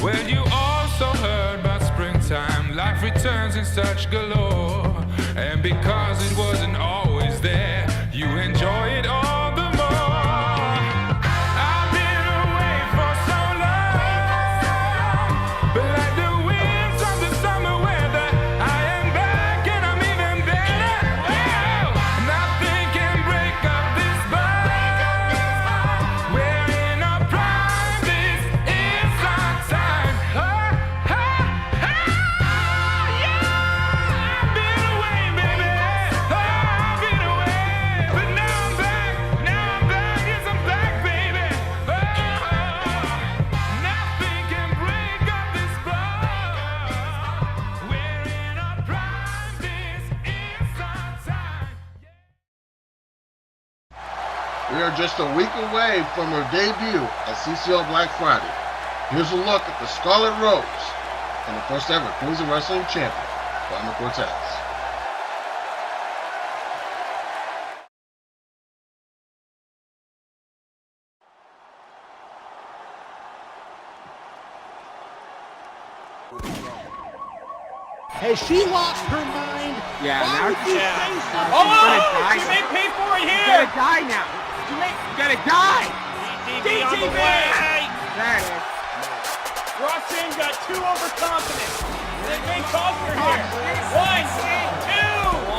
Well, you also heard about springtime. Life returns in such galore. And because it wasn't always there, you enjoy it all the more. I've been away for so long, but like the winds of the summer weather, I am back and I'm even better. Oh, nothing can break up this bond. We're in our prime, this is our time. Yeah, I've been away, baby. I've been away, but now I'm back. Yes, I'm back, baby. Nothing can break up this bond. We're in our prime, this is our time. We are just a week away from her debut at CCL Black Friday. Here's a look at the Scarlet Rose and the first ever Queens of Wrestling champion, Donna Cortez. Has she lost her mind? Yeah, Why now would you yeah. say so? Oh, die she now. may pay for it You're here. gonna die now. You're gonna die. DTV on the way. There it is. Roxanne got too overconfident. They may cost her here. 1, 2.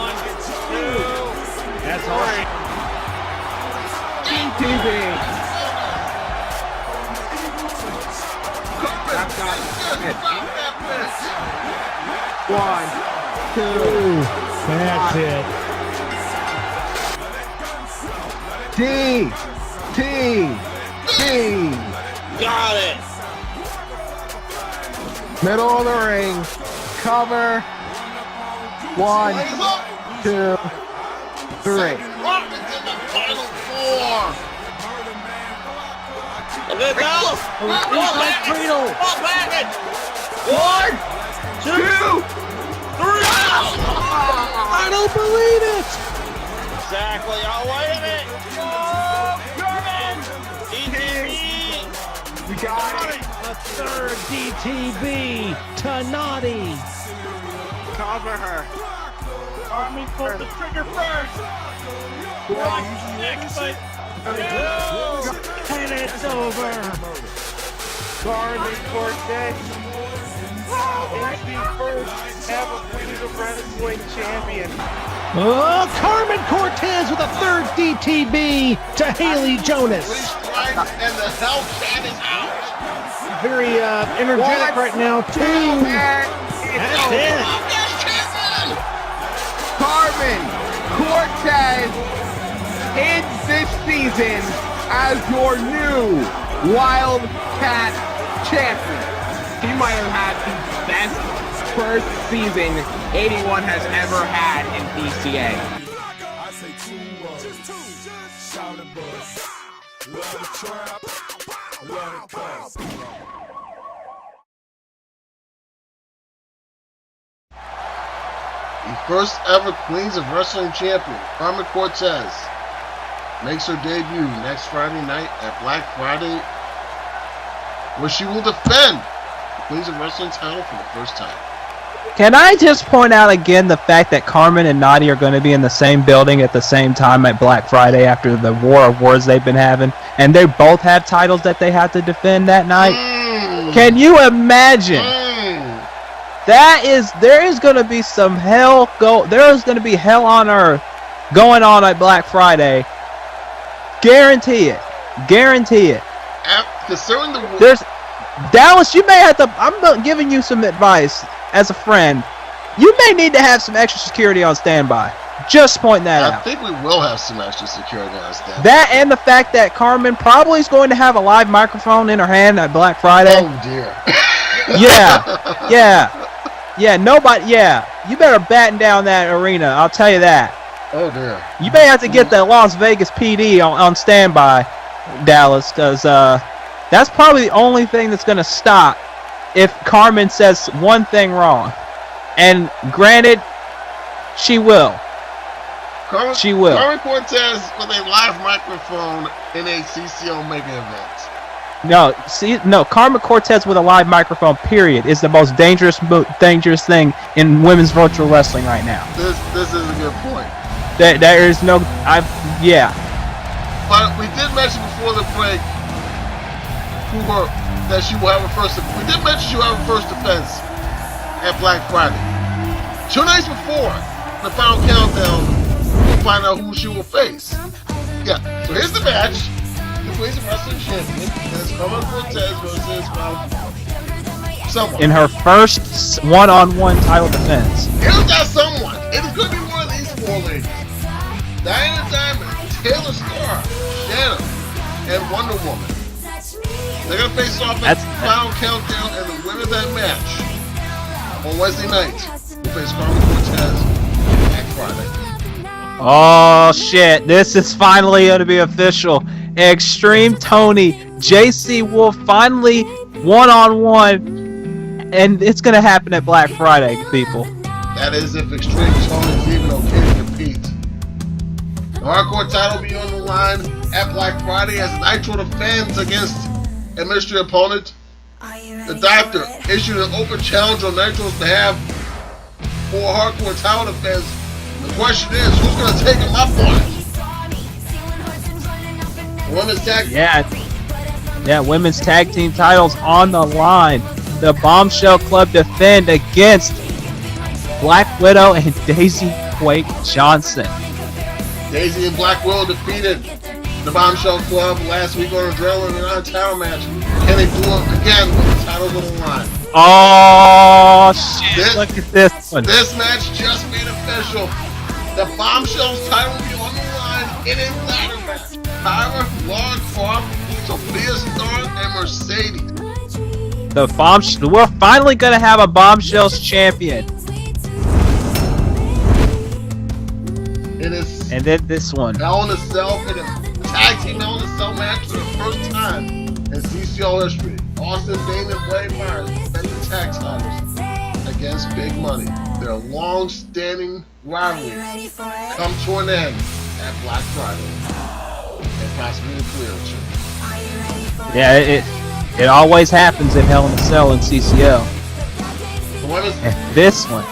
That's all. DTV. That's not it. 1, 2. That's it. T. Got it. Middle of the ring. Cover. 1, 2, 3. Rockets in the final four. Look at Dallas. He's like Cradle. Ball back it. 1, 2, 3. I don't believe it. Exactly. Oh, wait a minute. Oh, Sherman. DTV. You got it. A third DTB to Naughty. Cover her. Army pulled the trigger first. Next, but And it's over. Carmen Cortez is the first ever Queens of Wrestling champion. Oh, Carmen Cortez with a third DTB to Haley Jonas. And the Hellcat is out. Very energetic right now, too. That's it. Carmen Cortez ends this season as your new Wildcat champion. He might have had the best first season anyone has ever had in PCA. I say two words. Shout and buzz. Love the trap. Love the cuss. The first ever Queens of Wrestling champion, Carmen Cortez, makes her debut next Friday night at Black Friday, where she will defend the Queens of Wrestling title for the first time. Can I just point out again the fact that Carmen and Naughty are going to be in the same building at the same time at Black Friday after the war of wars they've been having, and they both have titles that they have to defend that night? Can you imagine? There is going to be some there is going to be hell on earth going on at Black Friday. Guarantee it. Concerning the There's Dallas, you may have to. I'm giving you some advice as a friend. You may need to have some extra security on standby. Just point that out. I think we will have some extra security on standby. That and the fact that Carmen probably is going to have a live microphone in her hand at Black Friday. Oh dear. Yeah. Nobody. Yeah. You better batten down that arena. I'll tell you that. Oh dear. You may have to get the Las Vegas PD on standby, Dallas, because that's probably the only thing that's going to stop if Carmen says one thing wrong. And granted, she will. She will. Carmen Cortez with a live microphone in a CCL mega event. No, Carmen Cortez with a live microphone, period, is the most dangerous thing in women's virtual wrestling right now. This is a good point. There is no, yeah. But we did mention before the break that she will have her first. We did mention she will have her first defense at Black Friday. 2 nights before the final countdown, we'll find out who she will face. Yeah. So here's the match. The Queens of Wrestling champion is Carmen Cortez versus someone. In her first one-on-one title defense. Here's that someone. It is going to be one of these 4 ladies. Diana Diamond, Taylor Starr, Shanna, and Wonder Woman. They're going to face off at the final countdown, and the winner of that match on Wednesday night will face Carmen Cortez Black Friday. Oh shit, this is finally going to be official. XtremeTony, JC Wolf finally one-on-one, and it's going to happen at Black Friday, people. That is if XtremeTony is even okay to compete. The hardcore title will be on the line at Black Friday as Nitro defends against a mystery opponent. The Doctor issued an open challenge on Nitro's behalf for a hardcore title defense. The question is, who's going to take him up on it? Women's tag. Yeah, women's tag team titles on the line. The Bombshell Club defend against Black Widow and Daisy Quake Johnson. Daisy and Black Widow defeated the Bombshell Club last week on Adrenaline and on a title match. Can they do it again with the titles on the line? Oh shit! Look at this one. This match just made official. The Bombshell's title will be on the line in a ladder match. Tyra, Laura Croft, Sophia Starr, and Mercedes. We're finally gonna have a Bombshells champion. And then this one. Hell in a Cell for the tag team Hell in a Cell match for the first time in CCL history. Austin, Damon, Blade Myers defend the tag titles against Big Money. Their long-standing rivalry come to an end at Black Friday and possibly the clearance. Yeah, it always happens in Hell in a Cell in CCL. And this one.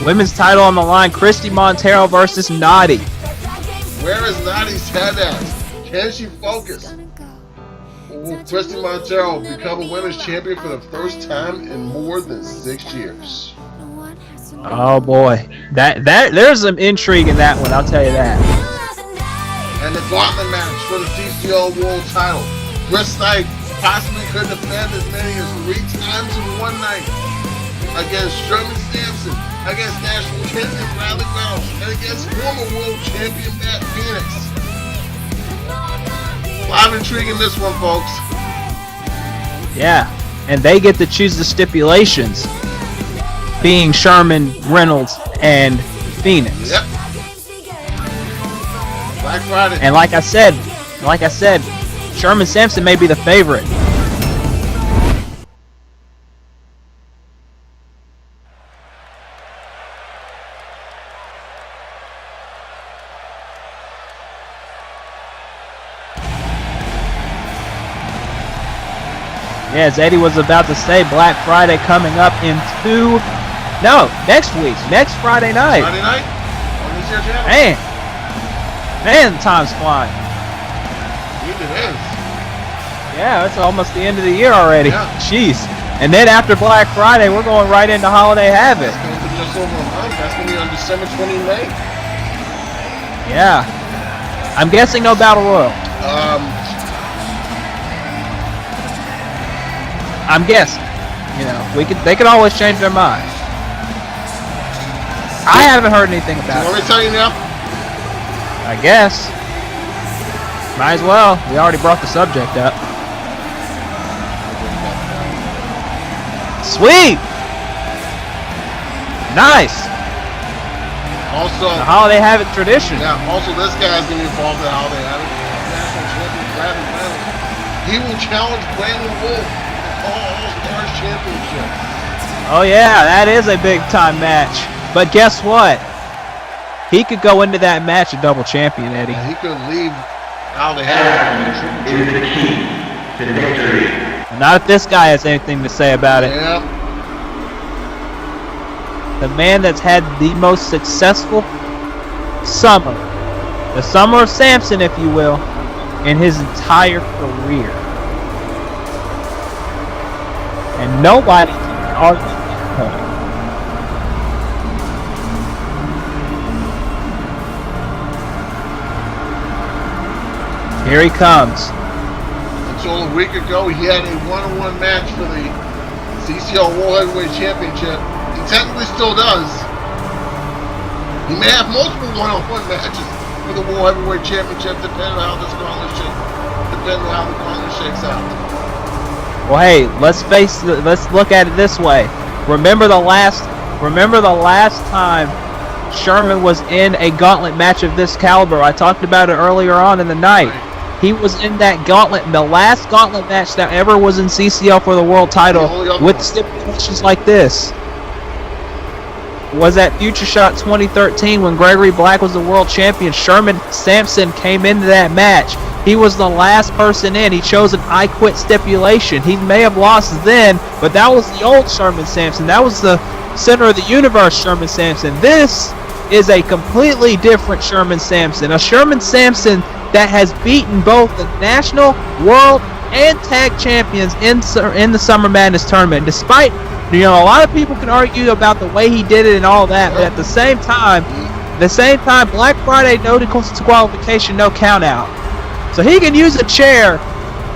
Women's title on the line, Christy Montero versus Naughty. Where is Naughty's head at? Can she focus? Will Christy Montero become a women's champion for the first time in more than 6 years? Oh boy, that there's some intrigue in that one. I'll tell you that. And the gauntlet match for the CCL World Title. Chris Knight possibly could defend as many as 3 times in one night against Sherman Samson, against national champion Bradley Reynolds, and against former world champion Matt Phoenix. A lot of intrigue in this one, folks. Yeah, and they get to choose the stipulations, being Sherman, Reynolds, and Phoenix. Yep. Black Friday. And like I said, Sherman Samson may be the favorite. Yeah, as Eddie was about to say, Black Friday coming up next week, next Friday night. Friday night? On this year's channel. Man, time's flying. It is. Yeah, it's almost the end of the year already. Yeah. Jeez. And then after Black Friday, we're going right into Holiday Havoc. That's going to be just over a month. That's going to be on December 29th. Yeah. I'm guessing no Battle Royal. I'm guessing. You know, they could always change their mind. I haven't heard anything about it. Want me to tell you now? I guess. Might as well. We already brought the subject up. Sweet! Nice! Also, the Holiday Havoc tradition. Yeah, also this guy's going to be involved in Holiday Havoc. National champion Bradley Reynolds. He will challenge Brandon Wolf for All-Stars Championship. Oh yeah, that is a big time match. But guess what? He could go into that match a double champion, Eddie. Yeah, he could leave Holiday Havoc. Is the key to victory. Not if this guy has anything to say about it. Yep. The man that's had the most successful summer, the summer of Samson, if you will, in his entire career. And nobody can argue that point. Here he comes. Until a week ago, he had a one-on-one match for the CCL World Heavyweight Championship. He technically still does. He may have multiple one-on-one matches for the World Heavyweight Championship, depending on how the gauntlet shakes out. Well, hey, let's look at it this way. Remember the last time Sherman was in a gauntlet match of this caliber. I talked about it earlier on in the night. He was in that gauntlet, the last gauntlet match that ever was in CCL for the world title with stipulations like this. Was at Future Shot 2013 when Gregory Black was the world champion. Sherman Samson came into that match. He was the last person in. He chose an I quit stipulation. He may have lost then, but that was the old Sherman Samson. That was the center of the universe Sherman Samson. This is a completely different Sherman Samson. A Sherman Samson that has beaten both the national, world, and tag champions in the Summer Madness tournament. Despite, a lot of people can argue about the way he did it and all that, but at the same time, At the same time, Black Friday, no disqualification, no count out. So he can use a chair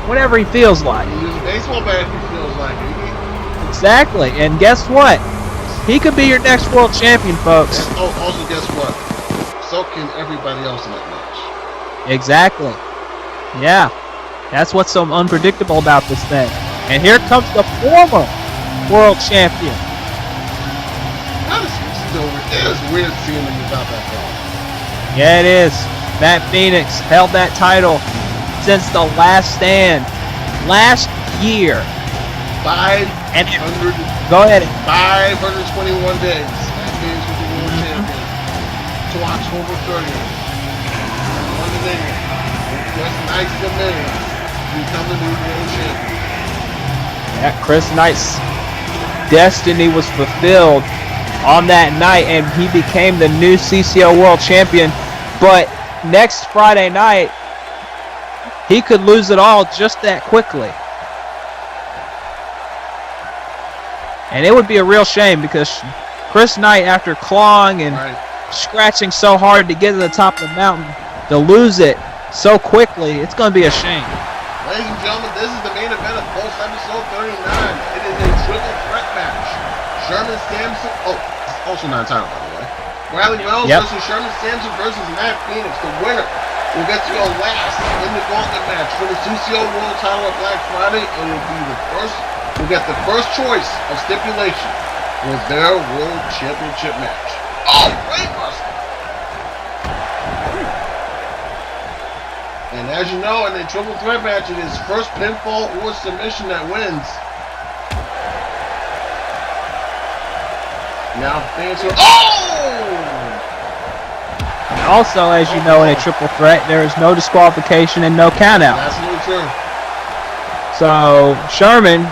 whenever he feels like. He uses a baseball bat if he feels like it. Exactly. And guess what? He could be your next world champion, folks. And, also guess what? So can everybody else in that match. Exactly. Yeah. That's what's so unpredictable about this thing. And here comes the former world champion. It is weird seeing him without that belt. Yeah, it is. Matt Phoenix held that title since the last stand last year. 500. Go ahead. 521 days. Matt Phoenix was the world champion. To October 30th. Monday night. Chris Knight's dominion. Become the new world champion. Yeah, Chris Knight's destiny was fulfilled on that night, and he became the new CCL World Champion. But next Friday night, he could lose it all just that quickly. And it would be a real shame because Chris Knight, after clawing and scratching so hard to get to the top of the mountain, to lose it so quickly, it's going to be a shame. Ladies and gentlemen, this is the main event of Pulse episode 39. It is a triple threat match. Sherman Samson, it's also non-title, by the way. Bradley Reynolds versus Sherman Samson versus Matt Phoenix. The winner will get to go last in the gauntlet match for the CCL World title at Black Friday, and will get the first choice of stipulation with their World Championship match. Oh, brainbuster! And as you know, in a triple threat match, it is first pinfall or submission that wins. Now, Phoenix. Also, as you know, in a triple threat, there is no disqualification and no countout. Absolutely true. So Sherman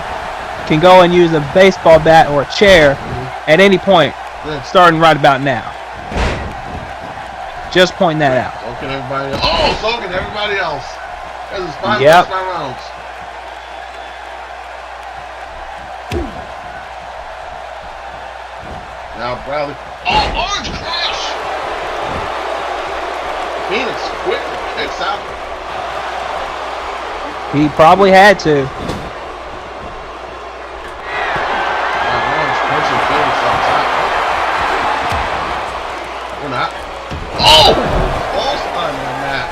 can go and use a baseball bat or a chair at any point, starting right about now. Just point that out. So can everybody else. So can everybody else. There's a spot by rounds. Now Bradley. Orange Crush! Phoenix quickly kicks out. He probably had to. Orange punching Phoenix on top. Or not. Oh! False on that.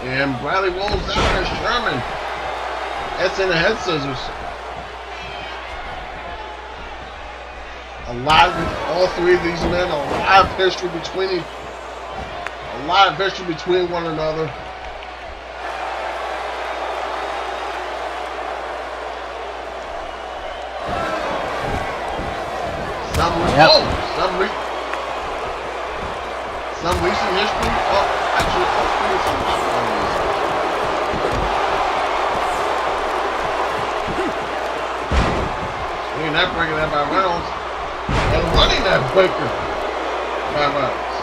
And Bradley rolls down as Sherman. That's in the head scissors. All three of these men, a lot of history between one another. Some recent history. Actually, all three of some opportunities. Swinging that breaking that by Reynolds. And running that breaker by Reynolds.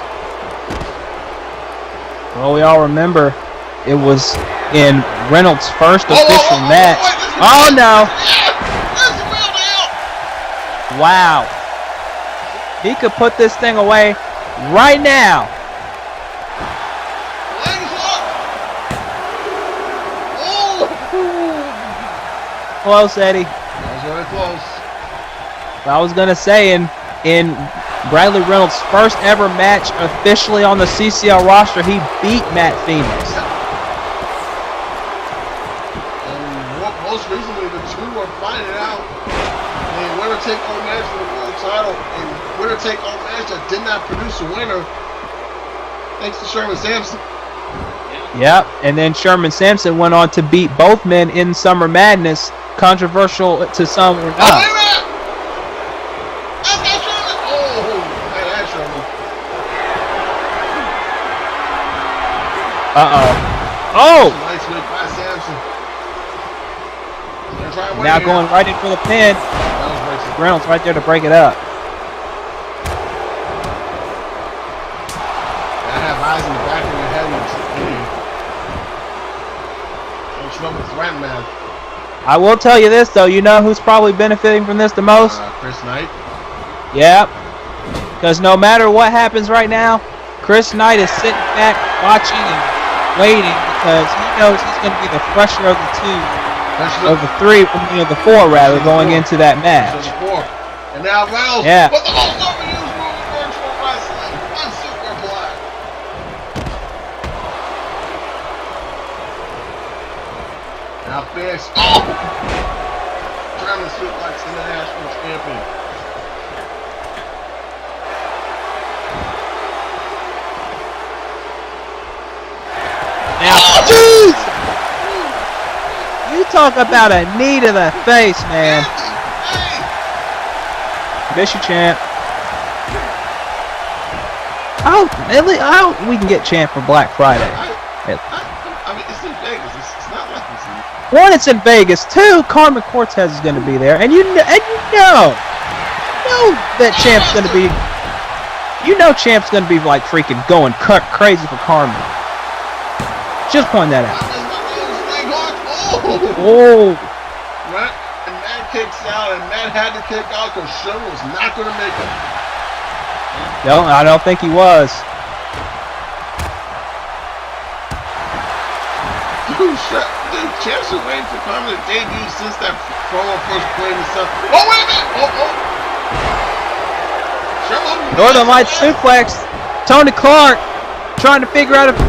Well, we all remember it was in Reynolds' first official match. Oh no! That's the real deal. Wow. He could put this thing away right now. Legs up. Oh. Close, Eddie. That was very close. I was gonna say in Bradley Reynolds' first ever match officially on the CCL roster, he beat Matt Phoenix. And most recently, the two are finding out a winner-take-all match for the world title, a winner-take-all match that did not produce a winner, thanks to Sherman Samson. Yep, and then Sherman Samson went on to beat both men in Summer Madness, controversial to some or not. Oh, wait a minute! That's not Sherman! Oh, that's Sherman. Oh! Nice move by Samson. Now going right in for the pin. Reynolds right there to break it up. I have eyes in the back of your head. Don't trouble threaten, man. I will tell you this though, you know who's probably benefiting from this the most? Chris Knight. Yep. Because no matter what happens right now, Chris Knight is sitting back, watching and waiting because he knows he's going to be the fresher of the two, of the three, the four rather, going into that match. And now Reynolds, yeah. But the most overused move in virtual wrestling, one super black. Now Fierce, German suplex international champion. Now, jeez! You talk about a knee to the face, man. Miss you, champ. Oh, we can get champ for Black Friday. I mean, it's in Vegas. It's not like it's in. One, it's in Vegas. Two, Carmen Cortez is going to be there, and you know that champ's going to be. You know, champ's going to be like freaking going crazy for Carmen. Just point that out. Oh. Right? And Matt kicks out, and Matt had to kick out because Sherman was not going to make it. No, I don't think he was. Dude, Champ's been waiting for Carmen to debut since that promo first played and stuff. Oh, wait a minute! Sherman. Northern Lights suplex. Tony Clark trying to figure out if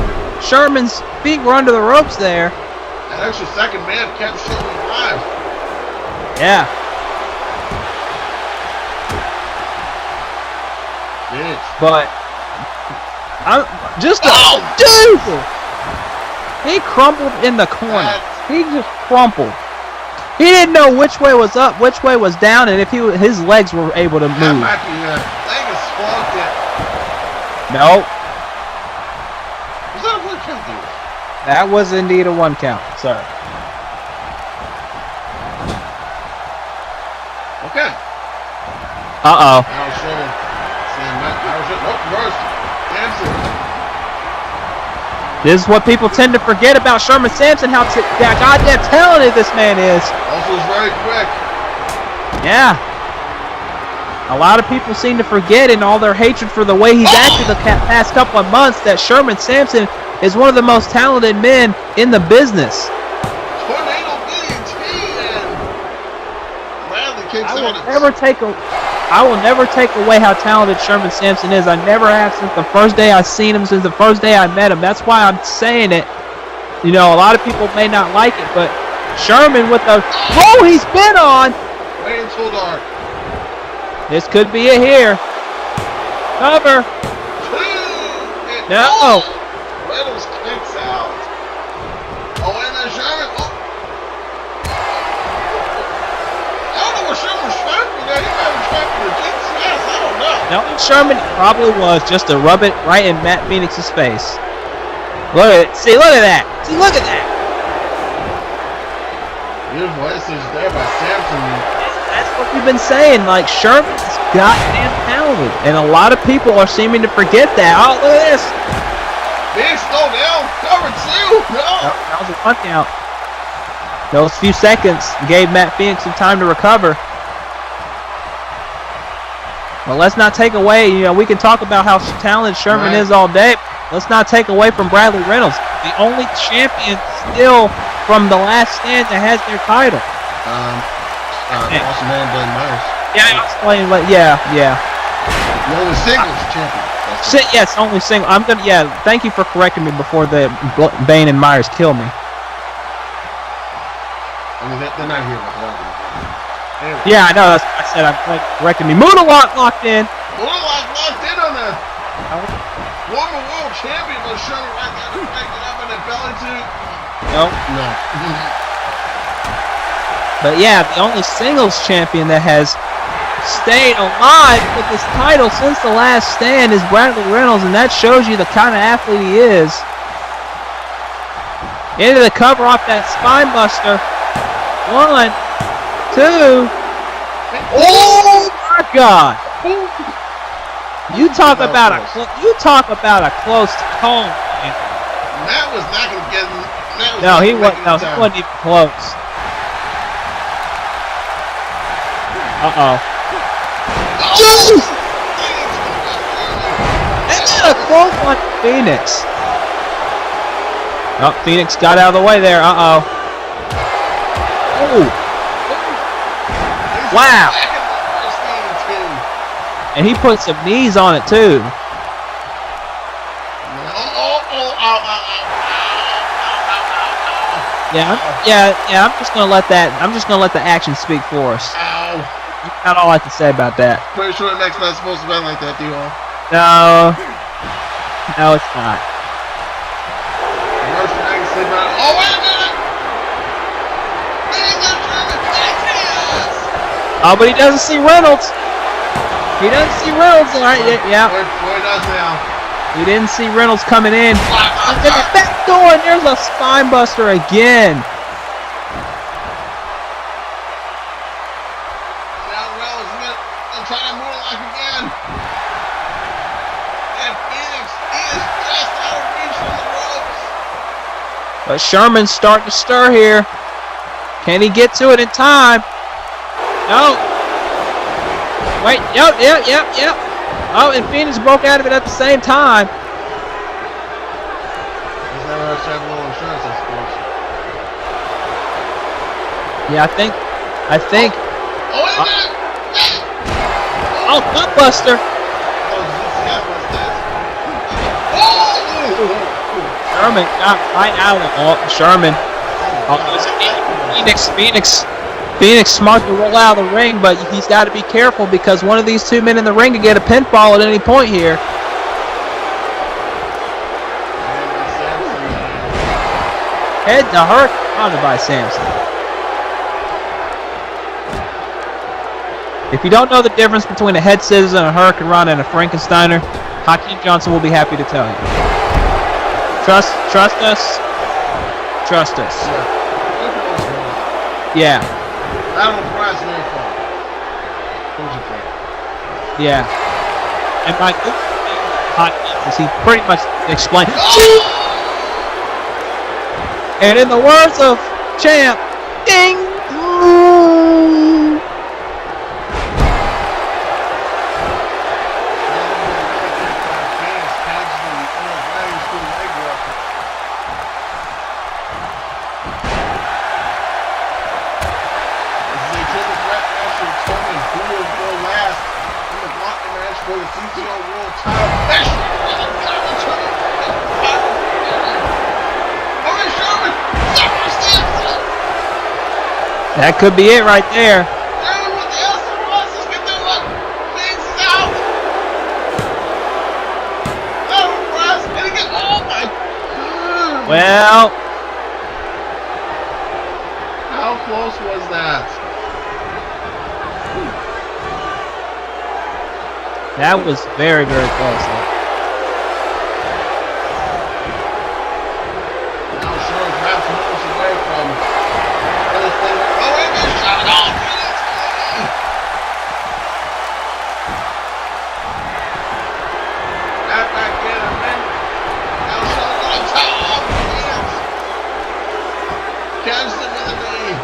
Sherman's feet were under the ropes there. That extra second man kept Sherman alive. Yeah. Bitch. But I'm just dude. He crumpled in the corner. He just crumpled. He didn't know which way was up, which way was down, and if his legs were able to move. That might be leg is slumped it. No. Was that a 1 count, dude? That was indeed a 1 count, sir. Okay. Uh-oh. This is what people tend to forget about Sherman Samson, how goddamn talented this man is. Also is very quick. Yeah. A lot of people seem to forget in all their hatred for the way he's acted the past couple of months that Sherman Samson is one of the most talented men in the business. Tornado DDT and Bradley kicks I will out. never take away how talented Sherman Samson is. I never have since the first day I seen him, since the first day I met him. That's why I'm saying it. You know, a lot of people may not like it, but Sherman with the he's been on. Wait until dark. This could be it here. Cover. No. Reynolds kicks out. Oh, and then Sherman. I don't know what Sherman was trying for there. He might have tried for the GTS. I don't know. No, Sherman probably was just to rub it right in Matt Phoenix's face. Look at it. See, look at that. See, look at that. Beautiful message there by Samson. That's what we've been saying. Like, Sherman's goddamn talented. And a lot of people are seeming to forget that. Oh, look at this. Big slow down. Cover 2. No. That was a 1 count. Those few seconds gave Matt Phoenix some time to recover. Well, let's not take away, we can talk about how talented Sherman is all day. Let's not take away from Bradley Reynolds, the only champion still from the last stand that has their title. Awesome man, Blaine Myers. Yeah, I was playing, yeah. The only singles champion. Yes, only single. Thank you for correcting me before the Bane and Myers kill me. I mean, they're not here. Anyway. Yeah, I know. That's what I said. I'm correcting me. Moonalock locked in. Moonalock locked in on the former world champion, but Sherman right there to break it up in the belly too. No. But yeah, the only singles champion that has stayed alive with this title since the last stand is Bradley Reynolds, and that shows you the kind of athlete he is. Into the cover off that spine buster. 1, 2. Oh my God! You talk about a close call. Matt was not gonna get. No, he wasn't even close. on Phoenix. Oh, Phoenix got out of the way there. Uh-oh. Oh. Wow. And he put some knees on it, too. Yeah, I'm just gonna let the action speak for us. Ow. That's all I have to say about that. Pretty sure the next match's supposed to be like that, D-Hall. No, it's not. Oh, wait a minute! Oh, but he doesn't see Reynolds. He doesn't see Reynolds. All right, yeah. Boy does now. He didn't see Reynolds coming in. And then the back door, and there's a spine buster again. Now Reynolds is trying to moonwalk again. And Phoenix is just out of reach from the ropes. But Sherman's starting to stir here. Can he get to it in time? No. Wait, yep. Oh, and Phoenix broke out of it at the same time. He's never has to have a little insurance, I suppose. Yeah, I think. Oh, wait a minute! Oh, buttbuster. Sherman got right out of it. Oh, Sherman. Oh, Phoenix smart to roll out of the ring, but he's got to be careful because one of these two men in the ring could get a pinfall at any point here. Head to hurricane by Samson. If you don't know the difference between a head scissors and a hurricane run and a Frankensteiner, Hakeem Johnson will be happy to tell you. Trust us. Trust us. Yeah. I don't prize me for. Yeah. And my good thing is he pretty much explained. And in the words of Champ, ding! For the CCL World title. That could be it right there. Well, how close was that? That was very, very close. Now sure perhaps moves away from anything. Oh, wait, this shot off! Back in a minute. Now shot on top. Catch him with a knee.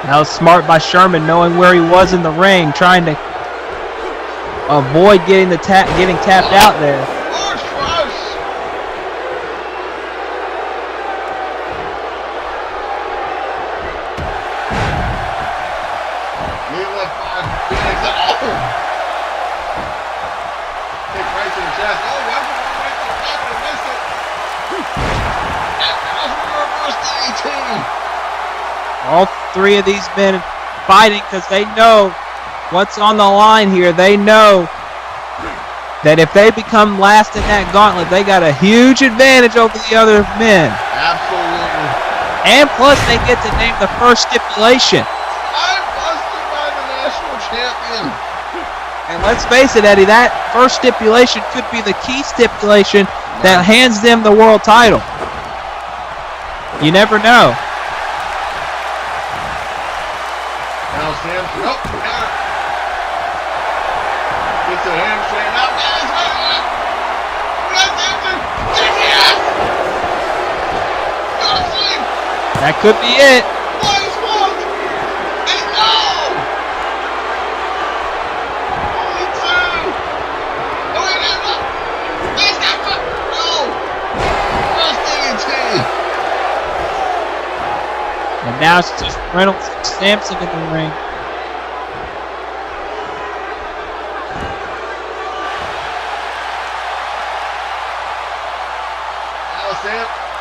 That was smart by Sherman, knowing where he was in the ring, trying to avoid getting tapped out there. All three of these men fighting because they know what's on the line here. They know that if they become last in that gauntlet, they got a huge advantage over the other men. Absolutely. And plus, they get to name the first stipulation. I'm busted by the national champion. And let's face it, Eddie, that first stipulation could be the key stipulation that hands them the world title. You never know. Now Samson, got it. Gets a hamstring out. That could be it. Nice one! And no! Only two! Oh, wait, no! That's not fun! No! First DDT! And now it's just Reynolds and Samson in the ring.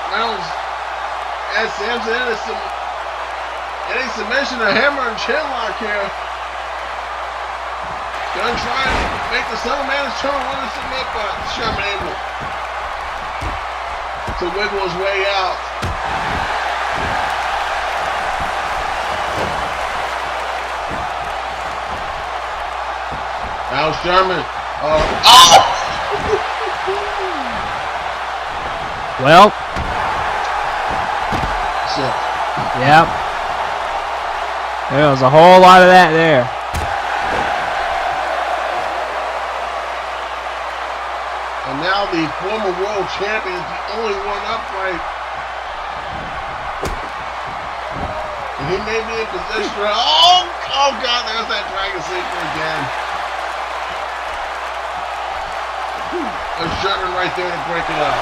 Reynolds as Samson any submission, a hammer and chin lock here. Gonna try and make the Son of Man turn one to submit, but Sherman able to wiggle his way out. Now Sherman. Oh! Well. Shit. Yep. There was a whole lot of that there. And now the former world champion is the only one upright. And he may be in position for... Oh God, there's that Dragon Sleeper again. There's Sherman right there to break it up.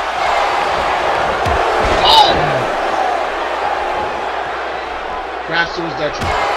Oh! Crash to his detriment.